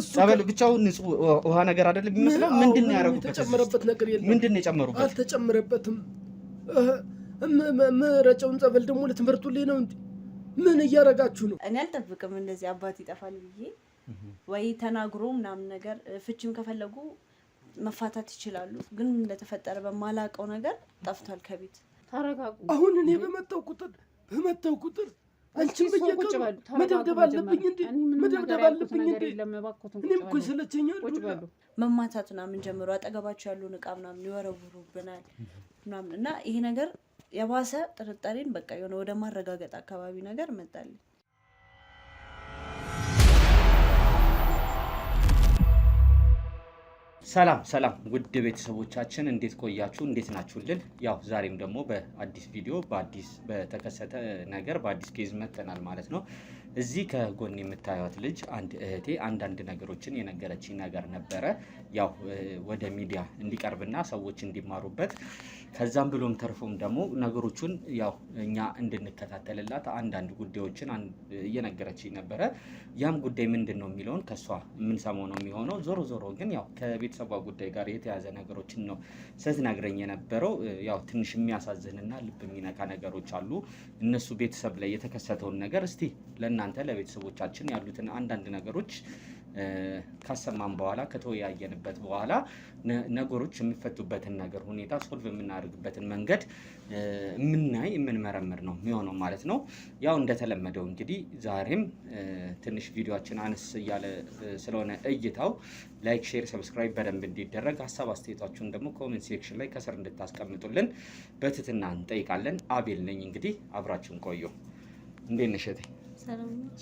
ጸበል ብቻውን ንጹህ ውሃ ነገር አይደለም የሚመስለው። ምንድነው ያደረጉበት? ተጨመረበት ነገር የለም። ምንድነው የጨመሩበት? አልተጨመረበትም። ረጨውን ጸበል ደግሞ ለትምህርቱ ላይ ነው እንዴ? ምን እያረጋችሁ ነው? እኔ አልጠብቅም እንደዚህ አባት ይጠፋል ብዬ ወይ ተናግሮ ምናምን ነገር ፍቺም ከፈለጉ መፋታት ይችላሉ። ግን እንደተፈጠረ በማላቀው ነገር ጠፍቷል ከቤት። ታረጋጉ። አሁን እኔ በመጣው ቁጥር አንቺም በየቀኑ መደብደብ አለብኝ እንዴ? መደብደብ አለብኝ እንዴ? እኔም እኮ ይሰለቸኛል። መማታት ምናምን ጀምሮ አጠገባቸው ያሉ ዕቃ ምናምን ይወረውሩብናል ምናምን እና ይሄ ነገር የባሰ ጥርጣሬን በቃ የሆነ ወደ ማረጋገጥ አካባቢ ነገር መጣልኝ። ሰላም ውድ ቤተሰቦቻችን እንዴት ቆያችሁ? እንዴት ናችሁልን? ያው ዛሬም ደግሞ በአዲስ ቪዲዮ በተከሰተ ነገር በአዲስ ኬዝ መጥተናል ማለት ነው። እዚህ ከጎን የምታዩት ልጅ አንድ እህቴ አንዳንድ ነገሮችን የነገረችኝ ነገር ነበረ። ያው ወደ ሚዲያ እንዲቀርብና ሰዎች እንዲማሩበት ከዛም ብሎም ተርፎም ደግሞ ነገሮቹን ያው እኛ እንድንከታተልላት አንዳንድ ጉዳዮችን እየነገረችኝ ነበረ። ያም ጉዳይ ምንድነው የሚለውን ከሷ የምንሰማው ነው የሚሆነው። ዞሮ ግን ያው ከቤተሰቧ ጉዳይ ጋር የተያዘ ነገሮችን ነው ስትነግረኝ የነበረው። ያው ትንሽ የሚያሳዝንና ልብ የሚነካ ነገሮች አሉ። እነሱ ቤተሰብ ላይ የተከሰተውን ነገር እስቲ ለእናንተ ለቤተሰቦቻችን ያሉትን አንዳንድ ነገሮች ካሰማን በኋላ ከተወያየንበት በኋላ ነገሮች የሚፈቱበትን ነገር ሁኔታ ሶልቭ የምናደርግበትን መንገድ የምንመረምር ነው የሚሆነው ማለት ነው። ያው እንደተለመደው እንግዲህ ዛሬም ትንሽ ቪዲዮአችን አነስ እያለ ስለሆነ እይታው ላይክ፣ ሼር፣ ሰብስክራይብ በደንብ እንዲደረግ ሀሳብ አስተያየታችሁን ደግሞ ኮሜንት ሴክሽን ላይ ከስር እንድታስቀምጡልን በትህትና እንጠይቃለን። አቤል ነኝ። እንግዲህ አብራችሁን ቆዩ። እንዴት ነሽ እህቴ?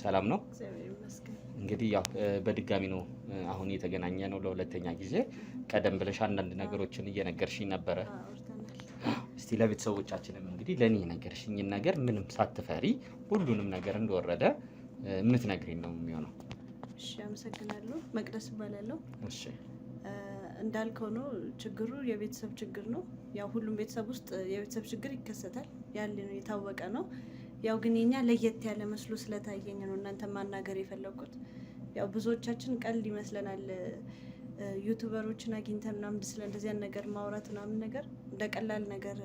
ሰላም ነው። እንግዲህ ያው በድጋሚ ነው አሁን የተገናኘ ነው ለሁለተኛ ጊዜ። ቀደም ብለሽ አንዳንድ ነገሮችን እየነገርሽኝ ነበረ። እስቲ ለቤተሰቦቻችንም እንግዲህ ለኔ የነገርሽኝን ነገር ምንም ሳትፈሪ ሁሉንም ነገር እንደወረደ የምትነግሪኝ ነው የሚሆነው። እሺ፣ አመሰግናለሁ። መቅደስ እባላለሁ። እሺ፣ እንዳልከው ነው ችግሩ የቤተሰብ ችግር ነው። ያው ሁሉም ቤተሰብ ውስጥ የቤተሰብ ችግር ይከሰታል፣ ያለ ነው የታወቀ ነው። ያው ግን የኛ ለየት ያለ መስሎ ስለታየኝ ነው እናንተ ማናገር የፈለኩት። ያው ብዙዎቻችን ቀልድ ይመስለናል ዩቲዩበሮችን አግኝተን ምናምን ስለ እንደዚህ አይነት ነገር ማውራት ምናምን ነገር እንደ ቀላል ነገር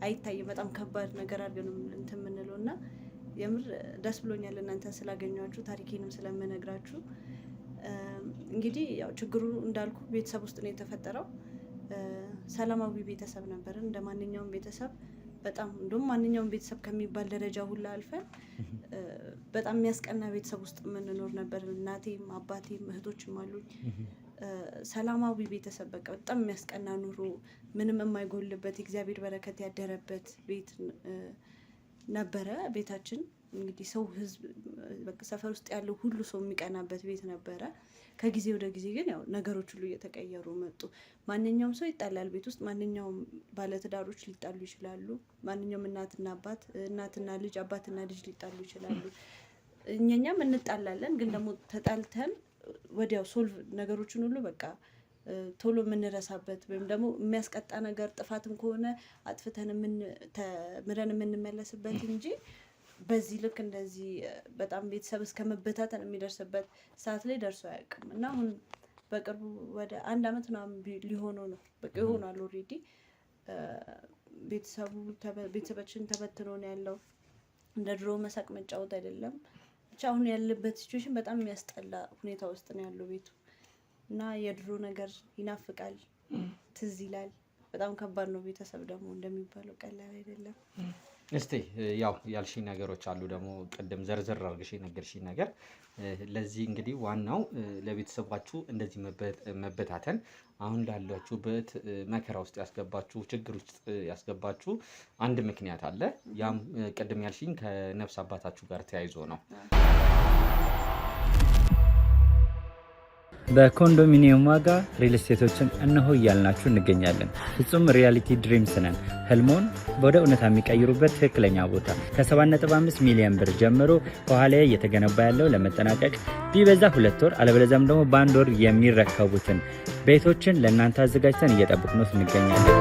አይታይም። በጣም ከባድ ነገር አድርገን እንትን የምንለው እና የምር ደስ ብሎኛል እናንተ ስላገኛችሁ ታሪኬንም ስለምነግራችሁ። እንግዲህ ያው ችግሩ እንዳልኩ ቤተሰብ ውስጥ ነው የተፈጠረው። ሰላማዊ ቤተሰብ ነበርን እንደ ማንኛውም ቤተሰብ። በጣም እንደውም ማንኛውም ቤተሰብ ከሚባል ደረጃ ሁላ አልፈን በጣም የሚያስቀና ቤተሰብ ውስጥ የምንኖር ነበር። እናቴም አባቴም እህቶችም አሉኝ። ሰላማዊ ቤተሰብ በቃ በጣም የሚያስቀና ኑሮ፣ ምንም የማይጎልበት የእግዚአብሔር በረከት ያደረበት ቤት ነበረ ቤታችን። እንግዲህ ሰው ህዝብ በቃ ሰፈር ውስጥ ያለው ሁሉ ሰው የሚቀናበት ቤት ነበረ። ከጊዜ ወደ ጊዜ ግን ያው ነገሮች ሁሉ እየተቀየሩ መጡ። ማንኛውም ሰው ይጣላል ቤት ውስጥ። ማንኛውም ባለትዳሮች ሊጣሉ ይችላሉ። ማንኛውም እናትና ልጅ፣ አባትና ልጅ ሊጣሉ ይችላሉ። እኛም እንጣላለን። ግን ደግሞ ተጣልተን ወዲያው ሶልቭ ነገሮችን ሁሉ በቃ ቶሎ የምንረሳበት ወይም ደግሞ የሚያስቀጣ ነገር ጥፋትም ከሆነ አጥፍተን ተምረን የምንመለስበት እንጂ በዚህ ልክ እንደዚህ በጣም ቤተሰብ እስከ መበታተን የሚደርስበት ሰዓት ላይ ደርሶ አያውቅም። እና አሁን በቅርቡ ወደ 1 አመት ምናምን ሊሆነው ነው በቃ ይሆናል ኦልሬዲ። ቤተሰባችን ተበትኖ ነው ያለው። እንደ ድሮ መሳቅ መጫወት አይደለም። ብቻ አሁን ያለበት ሲቹዌሽን በጣም የሚያስጠላ ሁኔታ ውስጥ ነው ያለው ቤቱ። እና የድሮ ነገር ይናፍቃል፣ ትዝ ይላል። በጣም ከባድ ነው። ቤተሰብ ደግሞ እንደሚባለው ቀላል አይደለም። እስቲ ያው ያልሽኝ ነገሮች አሉ ደግሞ ቀደም ዘርዘር አድርገሽ የነገርሽኝ ነገር። ለዚህ እንግዲህ ዋናው ለቤተሰባችሁ እንደዚህ መበታተን አሁን ላላችሁበት መከራ ውስጥ ያስገባችሁ ችግር ውስጥ ያስገባችሁ አንድ ምክንያት አለ። ያም ቀደም ያልሽኝ ከነፍስ አባታችሁ ጋር ተያይዞ ነው። በኮንዶሚኒየም ዋጋ ሪል ስቴቶችን እነሆ እያልናችሁ እንገኛለን። ፍጹም ሪያሊቲ ድሪምስ ነን። ህልሞን ወደ እውነታ የሚቀይሩበት ትክክለኛ ቦታ። ከ7.5 ሚሊዮን ብር ጀምሮ ከኋላ እየተገነባ ያለው ለመጠናቀቅ ቢበዛ 2 ወር አለበለዚያም ደግሞ በ1 ወር የሚረከቡትን ቤቶችን ለእናንተ አዘጋጅተን እየጠበቅነው እንገኛለን።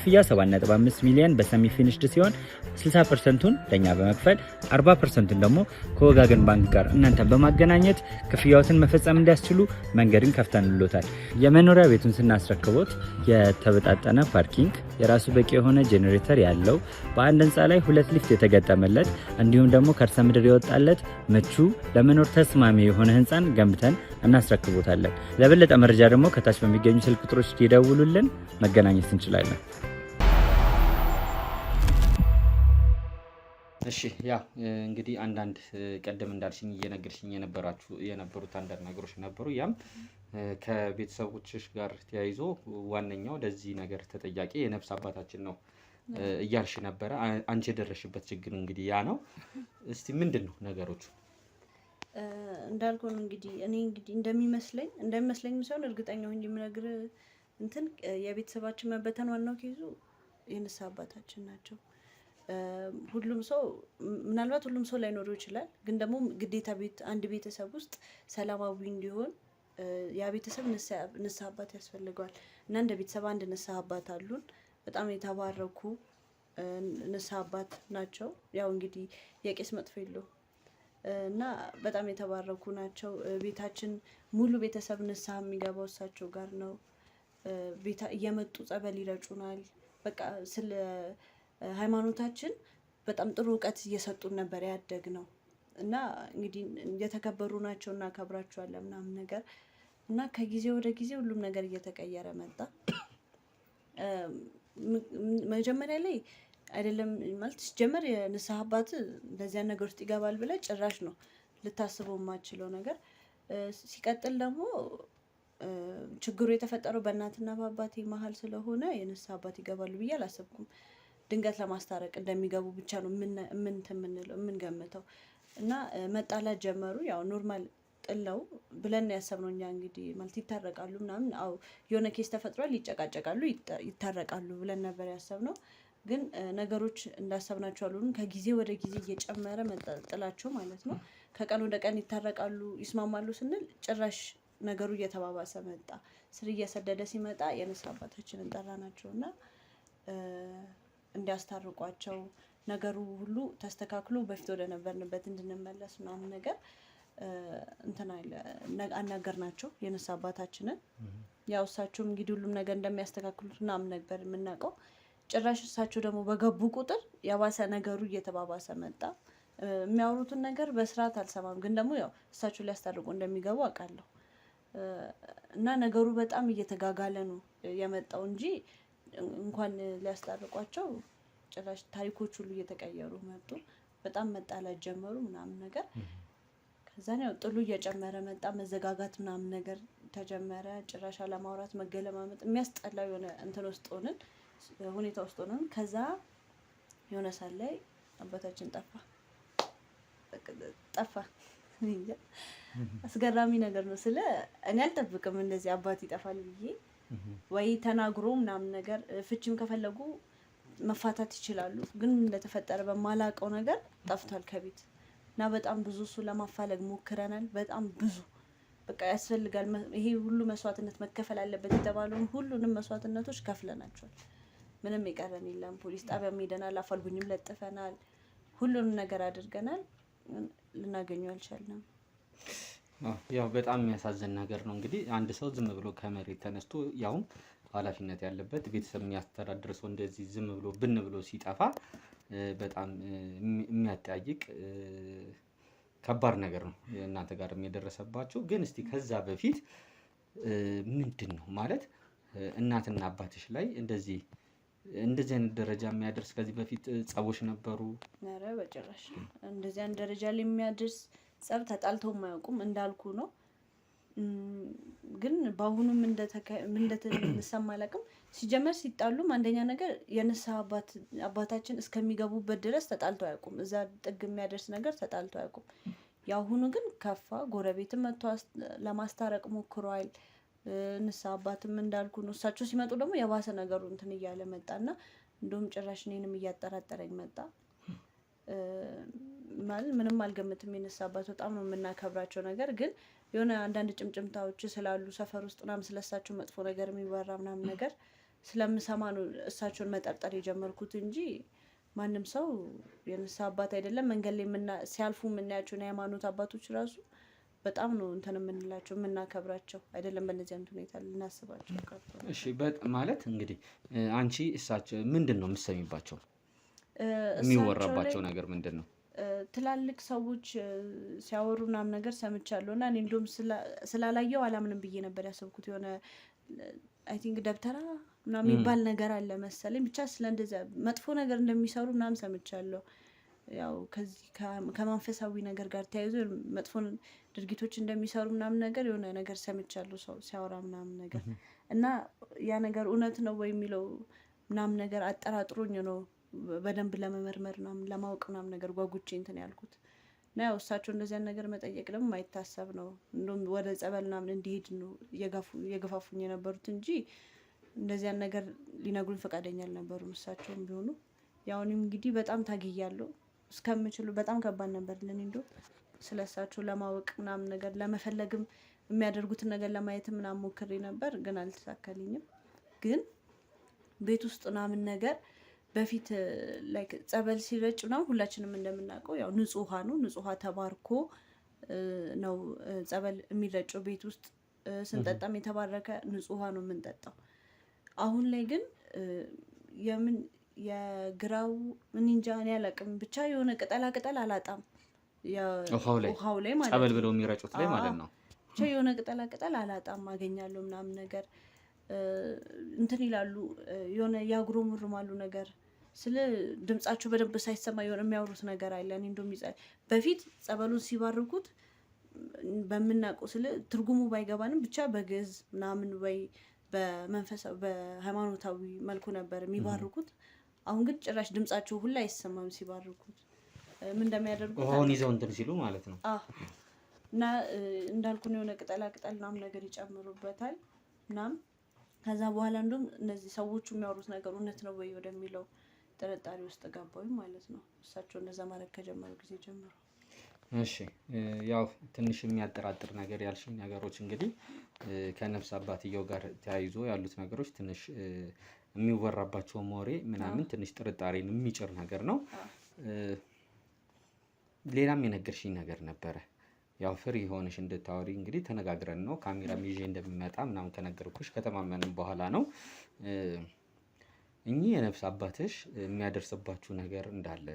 ክፍያ 7.5 ሚሊዮን በሰሚ ፊኒሽድ ሲሆን 60%ን ለኛ በመክፈል 40%ን ደግሞ ከወጋገን ባንክ ጋር እናንተን በማገናኘት ክፍያዎትን መፈጸም እንዲያስችሉ መንገድን ከፍተንልዎታል። የመኖሪያ ቤቱን ስናስረክቦት የተበጣጠነ ፓርኪንግ፣ የራሱ በቂ የሆነ ጄኔሬተር ያለው በአንድ ህንፃ ላይ 2 ሊፍት የተገጠመለት እንዲሁም ደግሞ ከርሰ ምድር የወጣለት ምቹ ለመኖር ተስማሚ የሆነ ህንፃን ገንብተን እናስረክቦታለን። ለበለጠ መረጃ ደግሞ ከታች በሚገኙ ስልክ ቁጥሮች ይደውሉልን፣ መገናኘት እንችላለን። እሺ ያው እንግዲህ አንዳንድ ቀደም እንዳልሽኝ እየነገርሽኝ የነበሩት አንዳንድ ነገሮች ነበሩ። ያም ከቤተሰቦችሽ ጋር ተያይዞ ዋነኛው ለዚህ ነገር ተጠያቂ የነፍስ አባታችን ነው እያልሽ ነበረ። አንቺ የደረሽበት ችግር እንግዲህ ያ ነው። እስቲ ምንድን ነው ነገሮቹ? እንዳልኩህ ነው እንግዲህ እኔ እንግዲህ እንደሚመስለኝ ሳይሆን እርግጠኛ ሆኜ የምነግርህ እንትን የቤተሰባችን መበተን ዋናው ኬዙ የንስሐ አባታችን ናቸው። ምናልባት ሁሉም ሰው ላይኖረው ይችላል፣ ግን ደግሞ ግዴታ አንድ ቤተሰብ ውስጥ ሰላማዊ እንዲሆን ያ ቤተሰብ ንስሐ አባት ያስፈልገዋል እና እንደ ቤተሰብ አንድ ንስሐ አባት አሉን። በጣም የተባረኩ ንስሐ አባት ናቸው። ያው እንግዲህ የቄስ መጥፎ የለውም እና በጣም የተባረኩ ናቸው። ቤታችን ሙሉ ቤተሰብ ንስሐ የሚገባው እሳቸው ጋር ነው። እየመጡ ጸበል ይረጩናል። በቃ ስለ ሃይማኖታችን በጣም ጥሩ እውቀት እየሰጡን ነበር ያደግ ነው እና እንግዲህ የተከበሩ ናቸው እና እናከብራቸዋለን ምናምን ነገር እና ከጊዜ ወደ ጊዜ ሁሉም ነገር እየተቀየረ መጣ። መጀመሪያ ላይ አይደለም ማለት ሲጀመር የንስሐ አባት እንደዚያ ነገር ውስጥ ይገባል ብለህ ጭራሽ ነው ልታስበው የማትችለው ነገር። ሲቀጥል ደግሞ ችግሩ የተፈጠረው በእናትና በአባቴ መሀል ስለሆነ የንስሐ አባት ይገባሉ ብዬ አላሰብኩም። ድንገት ለማስታረቅ እንደሚገቡ ብቻ ነው የምንገምተው እና መጣላት ጀመሩ። ያው ኖርማል ጥለው ብለን ያሰብነው እኛ እንግዲህ ማለት ይታረቃሉ ምናምን፣ አው የሆነ ኬስ ተፈጥሯል፣ ይጨቃጨቃሉ፣ ይታረቃሉ ብለን ነበር ያሰብነው። ግን ነገሮች እንዳሰብናቸው አልሆኑም። ከጊዜ ወደ ጊዜ እየጨመረ መጣ ጥላቸው ማለት ነው። ከቀን ወደ ቀን ይታረቃሉ፣ ይስማማሉ ስንል ጭራሽ ነገሩ እየተባባሰ መጣ። ስር እየሰደደ ሲመጣ የንስሐ አባታችንን ጠራናቸው እና እንዲያስታርቋቸው ነገሩ ሁሉ ተስተካክሎ በፊት ወደ ነበርንበት እንድንመለስ ምናምን ነገር አናገርናቸው የንስሐ አባታችንን። ያው እሳቸውም እንግዲህ ሁሉም ነገር እንደሚያስተካክሉት ምናምን ነበር የምናውቀው። ጭራሽ እሳቸው ደግሞ በገቡ ቁጥር የባሰ ነገሩ እየተባባሰ መጣ። የሚያወሩትን ነገር በስርዓት አልሰማም፣ ግን ደግሞ ያው እሳቸው ሊያስታርቁ እንደሚገቡ አውቃለሁ እና ነገሩ በጣም እየተጋጋለ ነው የመጣው እንጂ እንኳን ሊያስታርቋቸው ጭራሽ ታሪኮች ሁሉ እየተቀየሩ መጡ። በጣም መጣላት ጀመሩ ምናምን ነገር። ከዛን ያው ጥሉ እየጨመረ መጣ። መዘጋጋት ምናምን ነገር ተጀመረ። ጭራሽ አለማውራት፣ መገለማመጥ የሚያስጠላው የሆነ እንትን ውስጥ ሆነን ሁኔታ ውስጥ ሆነን ከዛ የሆነ ሰዓት ላይ አባታችን ጠፋ። አስገራሚ ነገር ነው። እኔ አልጠብቅም እንደዚህ አባት ይጠፋል ብዬ። ወይ ተናግሮ ምናምን ነገር ፍቺም ከፈለጉ መፋታት ይችላሉ፣ ግን እንደተፈጠረ በማላውቀው ነገር ጠፍቷል ከቤት እና በጣም ብዙ እሱ ለማፋለግ ሞክረናል። በጣም ብዙ በቃ ያስፈልጋል፣ ይሄ ሁሉ መስዋዕትነት መከፈል አለበት የተባለውን ሁሉንም መስዋዕትነቶች ከፍለናቸዋል። ምንም የቀረን የለም። ፖሊስ ጣቢያ ሄደናል፣ አፋልጉኝም ለጥፈናል፣ ሁሉንም ነገር አድርገናል። ልናገኘው አልቻልንም። ያው በጣም የሚያሳዝን ነገር ነው። እንግዲህ አንድ ሰው ዝም ብሎ ከመሬት ተነስቶ ያውም ኃላፊነት ያለበት ቤተሰብ የሚያስተዳድር ሰው እንደዚህ ዝም ብሎ ብን ብሎ ሲጠፋ በጣም የሚያጠያይቅ ከባድ ነገር ነው እናንተ ጋር የደረሰባችሁ። ግን እስቲ ከዛ በፊት ምንድን ነው ማለት እናትና አባትሽ ላይ እንደዚህ አይነት ደረጃ የሚያደርስ ከዚህ በፊት ጸቦች ነበሩ? ኧረ በጭራሽ እንደዚህ አይነት ደረጃ ላይ የሚያደርስ ጸብ ተጣልተው የማያውቁም እንዳልኩ ነው። ግን በአሁኑም እንደተሰማ አላውቅም። ሲጀመር ሲጣሉም አንደኛ ነገር የንስሐ አባታችን እስከሚገቡበት ድረስ ተጣልተው አያውቁም። እዛ ጥግ የሚያደርስ ነገር ተጣልተው አያውቁም። የአሁኑ ግን ከፋ። ጎረቤትም መጥቶ ለማስታረቅ ሞክሯል። ንስሐ አባትም እንዳልኩ ነው። እሳቸው ሲመጡ ደግሞ የባሰ ነገሩ እንትን እያለ መጣና እንደውም ጭራሽ እኔንም እያጠራጠረኝ መጣ። ማለት ምንም አልገምትም። የንስሐ አባት በጣም ነው የምናከብራቸው። ነገር ግን የሆነ አንዳንድ ጭምጭምታዎች ስላሉ ሰፈር ውስጥ ምናምን ስለሳቸው መጥፎ ነገር የሚወራ ምናምን ነገር ስለምሰማ ነው እሳቸውን መጠርጠር የጀመርኩት እንጂ ማንም ሰው የንስሐ አባት አይደለም። መንገድ ላይ ሲያልፉ የምናያቸውን የሃይማኖት አባቶች ራሱ በጣም ነው እንትን የምንላቸው የምናከብራቸው አይደለም። በእነዚህ አይነት ሁኔታ ልናስባቸው ቀርቶ። እሺ ማለት እንግዲህ አንቺ እሳቸው ምንድን ነው የምትሰሚባቸው? የሚወራባቸው ነገር ምንድን ነው? ትላልቅ ሰዎች ሲያወሩ ምናምን ነገር ሰምቻለሁ እና እኔ እንደውም ስላላየው አላምንም ብዬ ነበር ያሰብኩት። የሆነ አይ ቲንክ ደብተራ ምናምን የሚባል ነገር አለ መሰለኝ። ብቻ ስለ እንደዚያ መጥፎ ነገር እንደሚሰሩ ምናምን ሰምቻለሁ። ያው ከዚህ ከመንፈሳዊ ነገር ጋር ተያይዞ መጥፎ ድርጊቶች እንደሚሰሩ ምናምን ነገር የሆነ ነገር ሰምቻለሁ ሰው ሲያወራ ምናምን ነገር እና ያ ነገር እውነት ነው ወይ የሚለው ምናምን ነገር አጠራጥሮኝ ነው በደንብ ለመመርመር ምናምን ለማወቅ ምናምን ነገር ጓጉቼ እንትን ያልኩት እና ያው እሳቸው እንደዚያን ነገር መጠየቅ ደግሞ የማይታሰብ ነው። እንደውም ወደ ጸበል ምናምን እንዲሄድ ነው የገፋፉኝ የነበሩት እንጂ እንደዚያን ነገር ሊነግሩኝ ፈቃደኛ አልነበሩም እሳቸውም ቢሆኑ። ያው እኔም እንግዲህ በጣም ታግያለሁ እስከምችሉ። በጣም ከባድ ነበር ለኔ እንደው ስለሳቸው ለማወቅ ምናምን ነገር ለመፈለግም የሚያደርጉትን ነገር ለማየት ምናምን ሞክሬ ነበር፣ ግን አልተሳካልኝም። ግን ቤት ውስጥ ምናምን ነገር በፊት ላይክ ጸበል ሲረጭ ምናምን ሁላችንም እንደምናውቀው ያው ንጹህ ውሃ ነው። ንጹህ ውሃ ተባርኮ ነው ጸበል የሚረጨው ቤት ውስጥ። ስንጠጣም የተባረከ ንጹህ ውሃ ነው የምንጠጣው። አሁን ላይ ግን የግራው ምን እንጃ እኔ አላውቅም፣ ብቻ የሆነ ቅጠላ ቅጠል አላጣም ውሃው ላይ ማለት ጸበል ብለው የሚረጩት ላይ ማለት ነው። ብቻ የሆነ ቅጠላ ቅጠል አላጣም አገኛለሁ ምናምን ነገር እንትን ይላሉ የሆነ ያጉረመርማሉ ነገር ስለ ድምጻቸው በደንብ ሳይሰማ የሆነ የሚያወሩት ነገር አለ። እኔ እንደውም በፊት ጸበሉን ሲባርኩት በምናውቀው ስለ ትርጉሙ ባይገባንም ብቻ በግዕዝ ምናምን ወይ በመንፈሳዊ በሃይማኖታዊ መልኩ ነበር የሚባርኩት። አሁን ግን ጭራሽ ድምጻቸው ሁላ አይሰማም ሲባርኩት። ምን እንደሚያደርጉ ውሃውን ይዘው እንትን ሲሉ ማለት ነው። እና እንዳልኩን የሆነ ቅጠላ ቅጠል ምናምን ነገር ይጨምሩበታል ምናምን። ከዛ በኋላ እንደውም እነዚህ ሰዎቹ የሚያወሩት ነገር እውነት ነው ወይ ወደሚለው ጥርጣሬ ውስጥ ገባሁኝ ማለት ነው። እሳቸው እንደዛ ማድረግ ከጀመሩ ጊዜ ጀምሮ። እሺ ያው ትንሽ የሚያጠራጥር ነገር ያልሽኝ ነገሮች እንግዲህ ከነፍስ አባትየው ጋር ተያይዞ ያሉት ነገሮች ትንሽ የሚወራባቸው ወሬ ምናምን ትንሽ ጥርጣሬን የሚጭር ነገር ነው። ሌላም የነገርሽኝ ነገር ነበረ። ያው ፍሪ ሆነሽ እንድታወሪ እንግዲህ ተነጋግረን ነው ካሜራም ይዤ እንደሚመጣ ምናምን ከነገርኩሽ ከተማመንም በኋላ ነው። እኚህ የነፍስ አባትሽ የሚያደርስባችሁ ነገር እንዳለ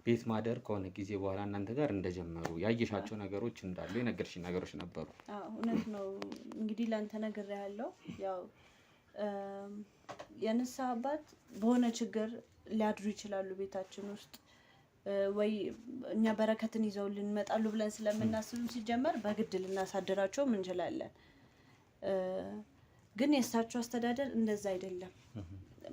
ቤት ማደር ከሆነ ጊዜ በኋላ እናንተ ጋር እንደጀመሩ ያየሻቸው ነገሮች እንዳሉ የነገርሽኝ ነገሮች ነበሩ። እውነት ነው። እንግዲህ ላንተ ነገር ያለው ያው የንስሐ አባት በሆነ ችግር ሊያድሩ ይችላሉ ቤታችን ውስጥ ወይ እኛ በረከትን ይዘውልን ይመጣሉ ብለን ስለምናስብም ሲጀመር በግድ ልናሳድራቸውም እንችላለን። ግን የእሳቸው አስተዳደር እንደዛ አይደለም።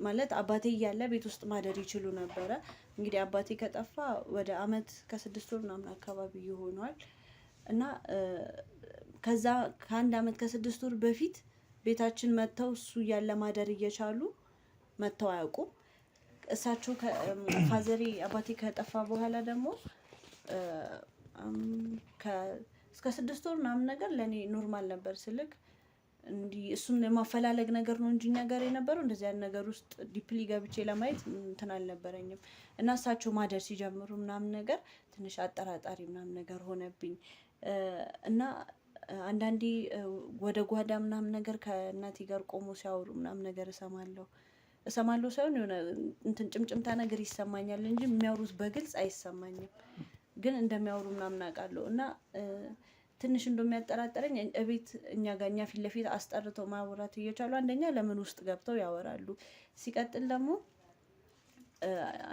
ማለት አባቴ እያለ ቤት ውስጥ ማደር ይችሉ ነበረ። እንግዲህ አባቴ ከጠፋ ወደ አመት ከ6 ወር ምናምን አካባቢ ይሆኗል እና ከዛ ከ1 አመት ከ6 ወር በፊት ቤታችን መጥተው እሱ እያለ ማደር እየቻሉ መጥተው አያውቁም። እሳቸው ፋዘሬ አባቴ ከጠፋ በኋላ ደግሞ እስከ 6 ወር ምናምን ነገር ለእኔ ኖርማል ነበር ስልክ እንዲህ እሱን የማፈላለግ ነገር ነው እንጂ ነገር የነበረው እንደዚህ አይነት ነገር ውስጥ ዲፕሊ ገብቼ ለማየት እንትን አልነበረኝም። እና እሳቸው ማደር ሲጀምሩ ምናምን ነገር ትንሽ አጠራጣሪ ምናምን ነገር ሆነብኝ እና አንዳንዴ ወደ ጓዳ ምናምን ነገር ከእናቴ ጋር ቆሞ ሲያወሩ ምናምን ነገር እሰማለሁ ሳይሆን የሆነ እንትን ጭምጭምታ ነገር ይሰማኛል እንጂ የሚያወሩት በግልጽ አይሰማኝም። ግን እንደሚያወሩ ምናምን አውቃለሁ እና ትንሽ እንደሚያጠራጥረኝ እቤት እኛ ጋር እኛ ፊት ለፊት አስጠርተው ማውራት እየቻሉ አንደኛ ለምን ውስጥ ገብተው ያወራሉ? ሲቀጥል ደግሞ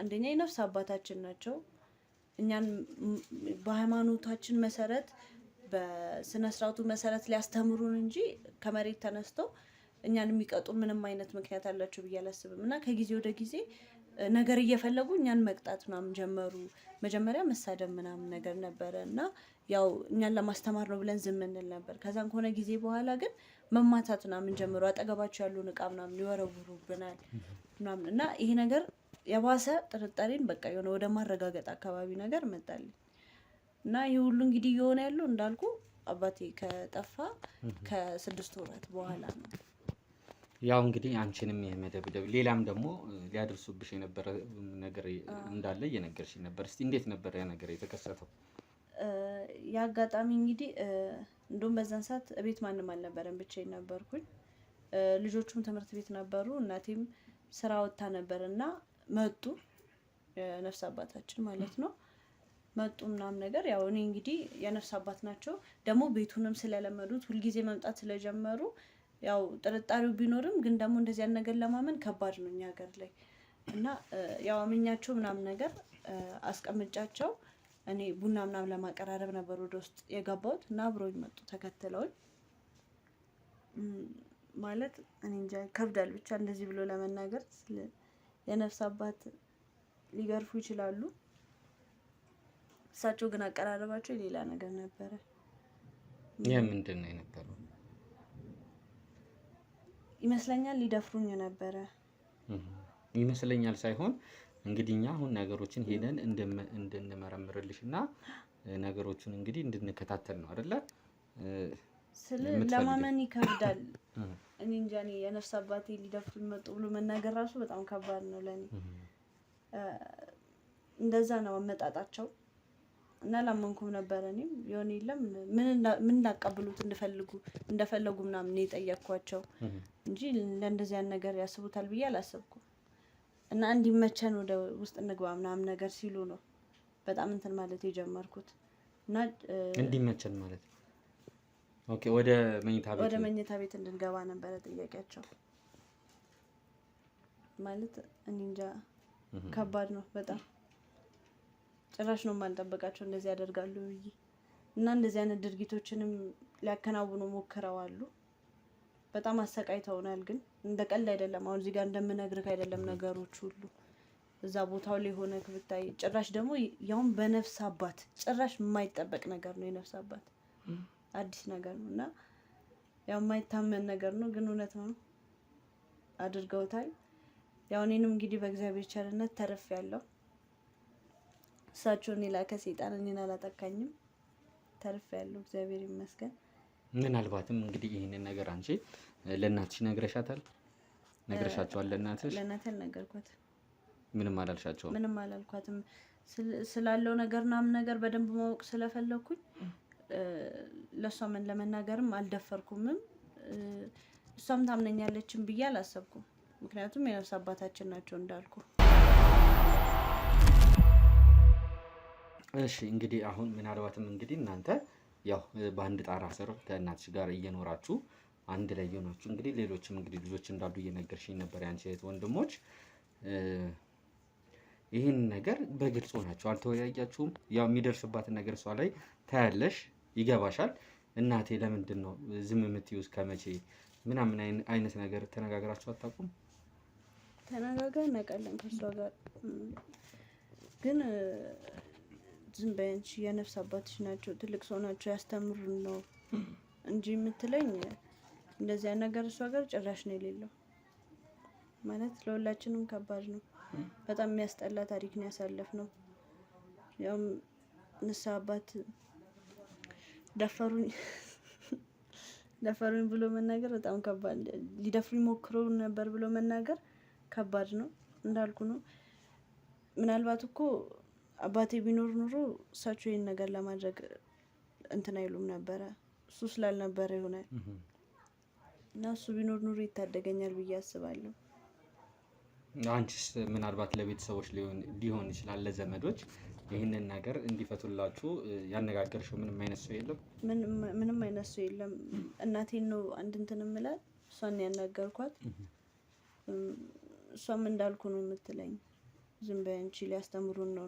አንደኛ የነፍስ አባታችን ናቸው። እኛን በሃይማኖታችን መሰረት በስነ ስርዓቱ መሰረት ሊያስተምሩን እንጂ ከመሬት ተነስተው እኛን የሚቀጡ ምንም አይነት ምክንያት አላቸው ብዬ አላስብም። እና ከጊዜ ወደ ጊዜ ነገር እየፈለጉ እኛን መቅጣት ምናምን ጀመሩ። መጀመሪያ መሳደብ ምናምን ነገር ነበረ እና ያው እኛን ለማስተማር ነው ብለን ዝም እንል ነበር። ከዛም ከሆነ ጊዜ በኋላ ግን መማታት ምናምን ጀመሩ። አጠገባቸው ያሉን እቃ ምናምን ይወረውሩብናል ምናምን እና ይሄ ነገር የባሰ ጥርጣሬን በቃ የሆነ ወደ ማረጋገጥ አካባቢ ነገር መጣልኝ እና ይህ ሁሉ እንግዲህ እየሆነ ያለው እንዳልኩ አባቴ ከጠፋ ከ6 ወራት በኋላ ነው። ያው እንግዲህ አንቺንም የመደብደብ ሌላም ደግሞ ሊያደርሱብሽ የነበረ ነገር እንዳለ እየነገርሽኝ ነበር። እስቲ እንዴት ነበር ያ ነገር የተከሰተው? የአጋጣሚ እንግዲህ እንደውም በዛን ሰዓት ቤት ማንም አልነበረም፣ ብቻዬን ነበርኩኝ። ልጆቹም ትምህርት ቤት ነበሩ፣ እናቴም ስራ ወጥታ ነበር እና መጡ፣ የነፍስ አባታችን ማለት ነው መጡ ምናምን ነገር። ያው እኔ እንግዲህ የነፍስ አባት ናቸው ደግሞ ቤቱንም ስለለመዱት ሁልጊዜ መምጣት ስለጀመሩ ያው ጥርጣሬው ቢኖርም ግን ደግሞ እንደዚህ ያን ነገር ለማመን ከባድ ነው እኛ ሀገር ላይ እና ያው አመኛቸው ምናምን ነገር አስቀምጫቸው እኔ ቡና ምናምን ለማቀራረብ ነበር ወደ ውስጥ የገባሁት እና አብረውኝ መጡ ተከትለውኝ። ማለት እኔ እንጃ ከብዳል ብቻ እንደዚህ ብሎ ለመናገር። የነፍስ አባት ሊገርፉ ይችላሉ፣ እሳቸው ግን አቀራረባቸው ሌላ ነገር ነበረ። የምንድን ነው የነበረው? ይመስለኛል ሊደፍሩኝ ነበረ። ይመስለኛል ሳይሆን እንግዲህ እኛ አሁን ነገሮችን ሄደን እንድንመረምርልሽ እና ነገሮችን እንግዲህ እንድንከታተል ነው አይደለ? ለማመን ይከብዳል። እኔ እንጃ እኔ የነፍስ አባቴ ሊደፍሩኝ መጡ ብሎ መናገር ራሱ በጣም ከባድ ነው ለኔ። እንደዛ ነው አመጣጣቸው እና ላመንኩም ነበር። እኔም የሆነ የለም ምን እንዳቀብሉት እንደፈለጉ ምናምን የጠየቅኳቸው እንጂ ለእንደዚህ ያን ነገር ያስቡታል ብዬ አላሰብኩም። እና እንዲመቸን ወደ ውስጥ እንግባ ምናምን ነገር ሲሉ ነው በጣም እንትን ማለት የጀመርኩት። እና እንዲመቸን ማለት ኦኬ፣ ወደ መኝታ ቤት እንድንገባ ነበረ ጥያቄያቸው። ማለት እኔ እንጃ ከባድ ነው በጣም። ጭራሽ ነው የማልጠበቃቸው እንደዚህ ያደርጋሉ ብዬ እና እንደዚህ አይነት ድርጊቶችንም ሊያከናውኑ ሞክረዋሉ። በጣም አሰቃይተውናል። ግን እንደ ቀልድ አይደለም። አሁን እዚህ ጋር እንደምነግርህ አይደለም ነገሮች ሁሉ እዛ ቦታው ላይ ሆነ ብታይ። ጭራሽ ደግሞ ያውም በነፍስ አባት ጭራሽ የማይጠበቅ ነገር ነው። የነፍስ አባት አዲስ ነገር ነው እና ያው የማይታመን ነገር ነው፣ ግን እውነት ነው አድርገውታል። ያው እኔንም እንግዲህ በእግዚአብሔር ቸርነት ተርፌያለሁ። እሳቸውን የላከ ሰይጣን እኔን አላጠቃኝም። ተርፌያለሁ፣ እግዚአብሔር ይመስገን። ምናልባትም እንግዲህ ይህንን ነገር አንቺ ለእናትሽ ነግረሻታል? ነግረሻቸዋል? ለእናቴ አልነገርኳትም። ምንም አላልሻቸውም? ምንም አላልኳትም። ስላለው ነገር ምናምን ነገር በደንብ ማወቅ ስለፈለኩኝ ለእሷ ምን ለመናገርም አልደፈርኩምም። እሷም ታምነኛለችም ብዬ አላሰብኩም። ምክንያቱም የነፍስ አባታችን ናቸው እንዳልኩ። እሺ እንግዲህ አሁን ምናልባትም እንግዲህ እናንተ ያው በአንድ ጣራ ስር ከእናትሽ ጋር እየኖራችሁ አንድ ላይ እየሆናችሁ እንግዲህ ሌሎችም እንግዲህ ልጆች እንዳሉ እየነገርሽኝ ነበር ያንቺ እህት ወንድሞች። ይህን ነገር በግልጽ ሆናችሁ አልተወያያችሁም? ያው የሚደርስባትን ነገር እሷ ላይ ታያለሽ፣ ይገባሻል። እናቴ ለምንድን ነው ዝም የምትይው እስከ መቼ ምናምን አይነት ነገር ተነጋግራችሁ አታውቁም? ተነጋግረን እናውቃለን ከእሷ ጋር። ግን ዝም በይ አንቺ የነፍስ አባትሽ ናቸው፣ ትልቅ ሰው ናቸው፣ ያስተምሩን ነው እንጂ የምትለኝ እንደዚያ ነገር እሷ ጋር ጭራሽ ነው የሌለው። ማለት ለሁላችንም ከባድ ነው። በጣም የሚያስጠላ ታሪክ ነው ያሳለፍነው። ያው ንስሐ አባት ደፈሩኝ ብሎ መናገር በጣም ከባድ፣ ሊደፍሩኝ ሞክረው ነበር ብሎ መናገር ከባድ ነው። እንዳልኩ ነው። ምናልባት እኮ አባቴ ቢኖር ኑሮ እሳቸው ይህን ነገር ለማድረግ እንትን አይሉም ነበረ። እሱ ስላልነበረ ይሆናል እና እሱ ቢኖር ኑሮ ይታደገኛል ብዬ አስባለሁ። አንቺስ ምናልባት ለቤተሰቦች ሊሆን ይችላል፣ ለዘመዶች ይህንን ነገር እንዲፈቱላችሁ ያነጋገርሽው ምንም አይነት ሰው የለም? ምንም አይነት ሰው የለም። እናቴን ነው አንድ እንትን የምላት፣ እሷን ያናገርኳት። እሷም እንዳልኩ ነው የምትለኝ፣ ዝም በይ አንቺ ሊያስተምሩን ነው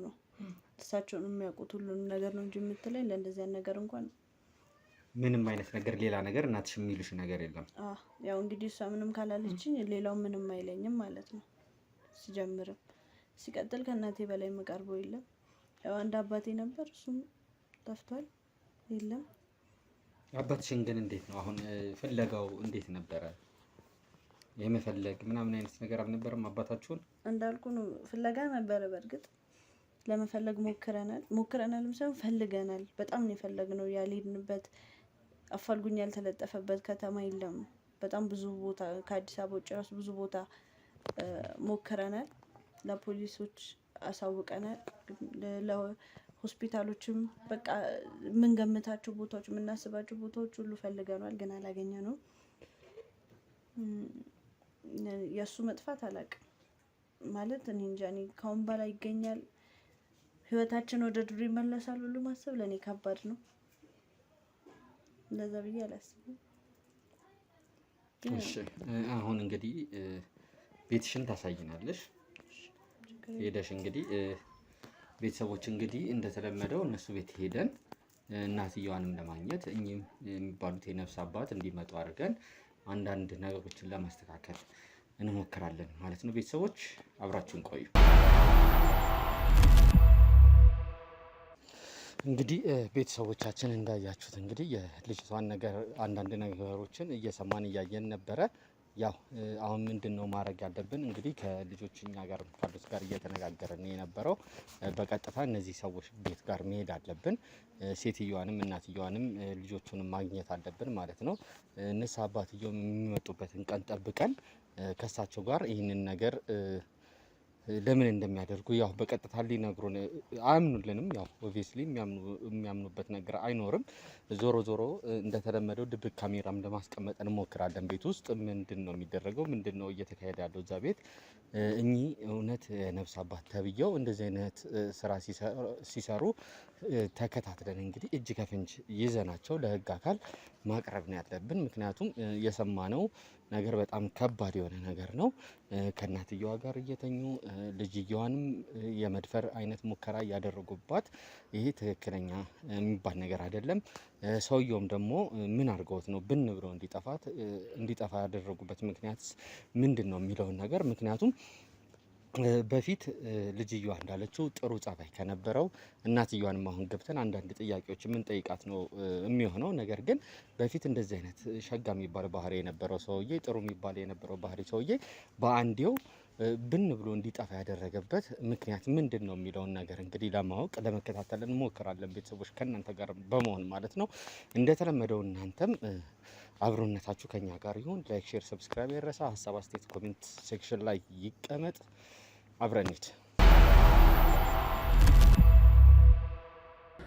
እሳቸውን የሚያውቁት ሁሉንም ነገር ነው እንጂ የምትለኝ ለእንደዚያ ነገር እንኳን ምንም አይነት ነገር ሌላ ነገር እናትሽ የሚሉሽ ነገር የለም? ያው እንግዲህ እሷ ምንም ካላለችኝ ሌላው ምንም አይለኝም ማለት ነው። ሲጀምርም ሲቀጥል ከእናቴ በላይ የምቀርበው የለም። ያው አንድ አባቴ ነበር፣ እሱም ጠፍቷል፣ የለም። አባትሽን ግን እንዴት ነው አሁን ፍለጋው እንዴት ነበረ? የመፈለግ ምናምን አይነት ነገር አልነበረም? አባታችሁን እንዳልኩ ነው ፍለጋ ነበረ። በእርግጥ ለመፈለግ ሞክረናልም ሳይሆን ፈልገናል። በጣም ነው የፈለግነው። ያልሄድንበት አፋልጉኝ ያልተለጠፈበት ከተማ የለም። በጣም ብዙ ቦታ ከአዲስ አበባ ውጭ ራሱ ብዙ ቦታ ሞክረናል። ለፖሊሶች አሳውቀናል። ለሆስፒታሎችም በቃ የምንገምታቸው ቦታዎች የምናስባቸው ቦታዎች ሁሉ ፈልገናል፣ ግን አላገኘነውም። የእሱ መጥፋት አላውቅም ማለት እኔ እንጃ። እኔ ካሁን በላይ ይገኛል ህይወታችን ወደ ድሮ ይመለሳል ሁሉ ማሰብ ለእኔ ከባድ ነው። እንደዛ ብዬ አላስብም። እሺ አሁን እንግዲህ ቤትሽን ታሳይናለሽ ሄደሽ እንግዲህ ቤተሰቦች እንግዲህ እንደተለመደው እነሱ ቤት ሄደን እናትየዋንም ለማግኘት እኚህም የሚባሉት የነፍስ አባት እንዲመጡ አድርገን አንዳንድ ነገሮችን ለማስተካከል እንሞክራለን ማለት ነው። ቤተሰቦች አብራችሁን ቆዩ። እንግዲህ ቤተሰቦቻችን እንዳያችሁት እንግዲህ የልጅቷን ነገር አንዳንድ ነገሮችን እየሰማን እያየን ነበረ። ያው አሁን ምንድነው ማድረግ ያለብን እንግዲህ ከልጆችኛ ጋር ካሉት ጋር እየተነጋገርን የነበረው በቀጥታ እነዚህ ሰዎች ቤት ጋር መሄድ አለብን። ሴትየዋንም እናትየዋንም ልጆቹንም ማግኘት አለብን ማለት ነው። እነሱ አባትየው የሚመጡበትን ቀን ጠብቀን ከሳቸው ጋር ይህንን ነገር ለምን እንደሚያደርጉ ያው በቀጥታ ሊነግሩን አያምኑልንም። ያው ኦብቪየስሊ የሚያምኑበት ነገር አይኖርም። ዞሮ ዞሮ እንደተለመደው ድብቅ ካሜራም ለማስቀመጥ እንሞክራለን። ቤት ውስጥ ምንድነው የሚደረገው፣ ምንድነው እየተካሄደ ያለው እዛ ቤት። እኚህ እውነት ነፍስ አባት ተብየው እንደዚህ አይነት ስራ ሲሰሩ ተከታትለን እንግዲህ እጅ ከፍንጅ ይዘናቸው ለህግ አካል ማቅረብ ነው ያለብን። ምክንያቱም የሰማነው ነገር በጣም ከባድ የሆነ ነገር ነው። ከእናትየዋ ጋር እየተኙ ልጅየዋንም የመድፈር አይነት ሙከራ እያደረጉባት፣ ይሄ ትክክለኛ የሚባል ነገር አይደለም። ሰውየውም ደግሞ ምን አድርገውት ነው ብን ብሎ እንዲጠፋ ያደረጉበት ምክንያት ምንድን ነው የሚለውን ነገር ምክንያቱም በፊት ልጅየዋ እንዳለችው ጥሩ ጸባይ ከነበረው እናትየዋንም አሁን ገብተን አንዳንድ ጥያቄዎች የምንጠይቃት ነው የሚሆነው። ነገር ግን በፊት እንደዚህ አይነት ሸጋ የሚባል ባህሪ የነበረው ሰውዬ፣ ጥሩ የሚባል የነበረው ባህሪ ሰውዬ በአንዴው ብን ብሎ እንዲጠፋ ያደረገበት ምክንያት ምንድን ነው የሚለውን ነገር እንግዲህ ለማወቅ ለመከታተል እንሞክራለን። ቤተሰቦች ከእናንተ ጋር በመሆን ማለት ነው። እንደተለመደው እናንተም አብሮነታችሁ ከኛ ጋር ይሁን። ላይክ፣ ሼር፣ ሰብስክራይብ ያረሳ። ሀሳብ አስተያየት ኮሜንት ሴክሽን ላይ ይቀመጥ። አብረን እንሂድ።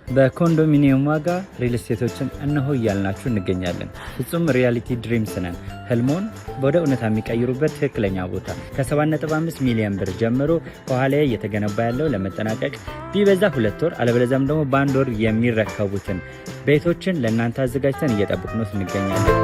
በኮንዶሚኒየም ዋጋ ሪል ስቴቶችን እነሆ እያልናችሁ እንገኛለን። ፍጹም ሪያሊቲ ድሪምስ ነን። ህልሞን ወደ እውነታ የሚቀይሩበት ትክክለኛ ቦታ ከ7.5 ሚሊዮን ብር ጀምሮ ከኋላ እየተገነባ ያለው ለመጠናቀቅ ቢበዛ 2 ወር አለበለዚያም ደግሞ በ1 ወር የሚረከቡትን ቤቶችን ለእናንተ አዘጋጅተን እየጠበቅነው እንገኛለን።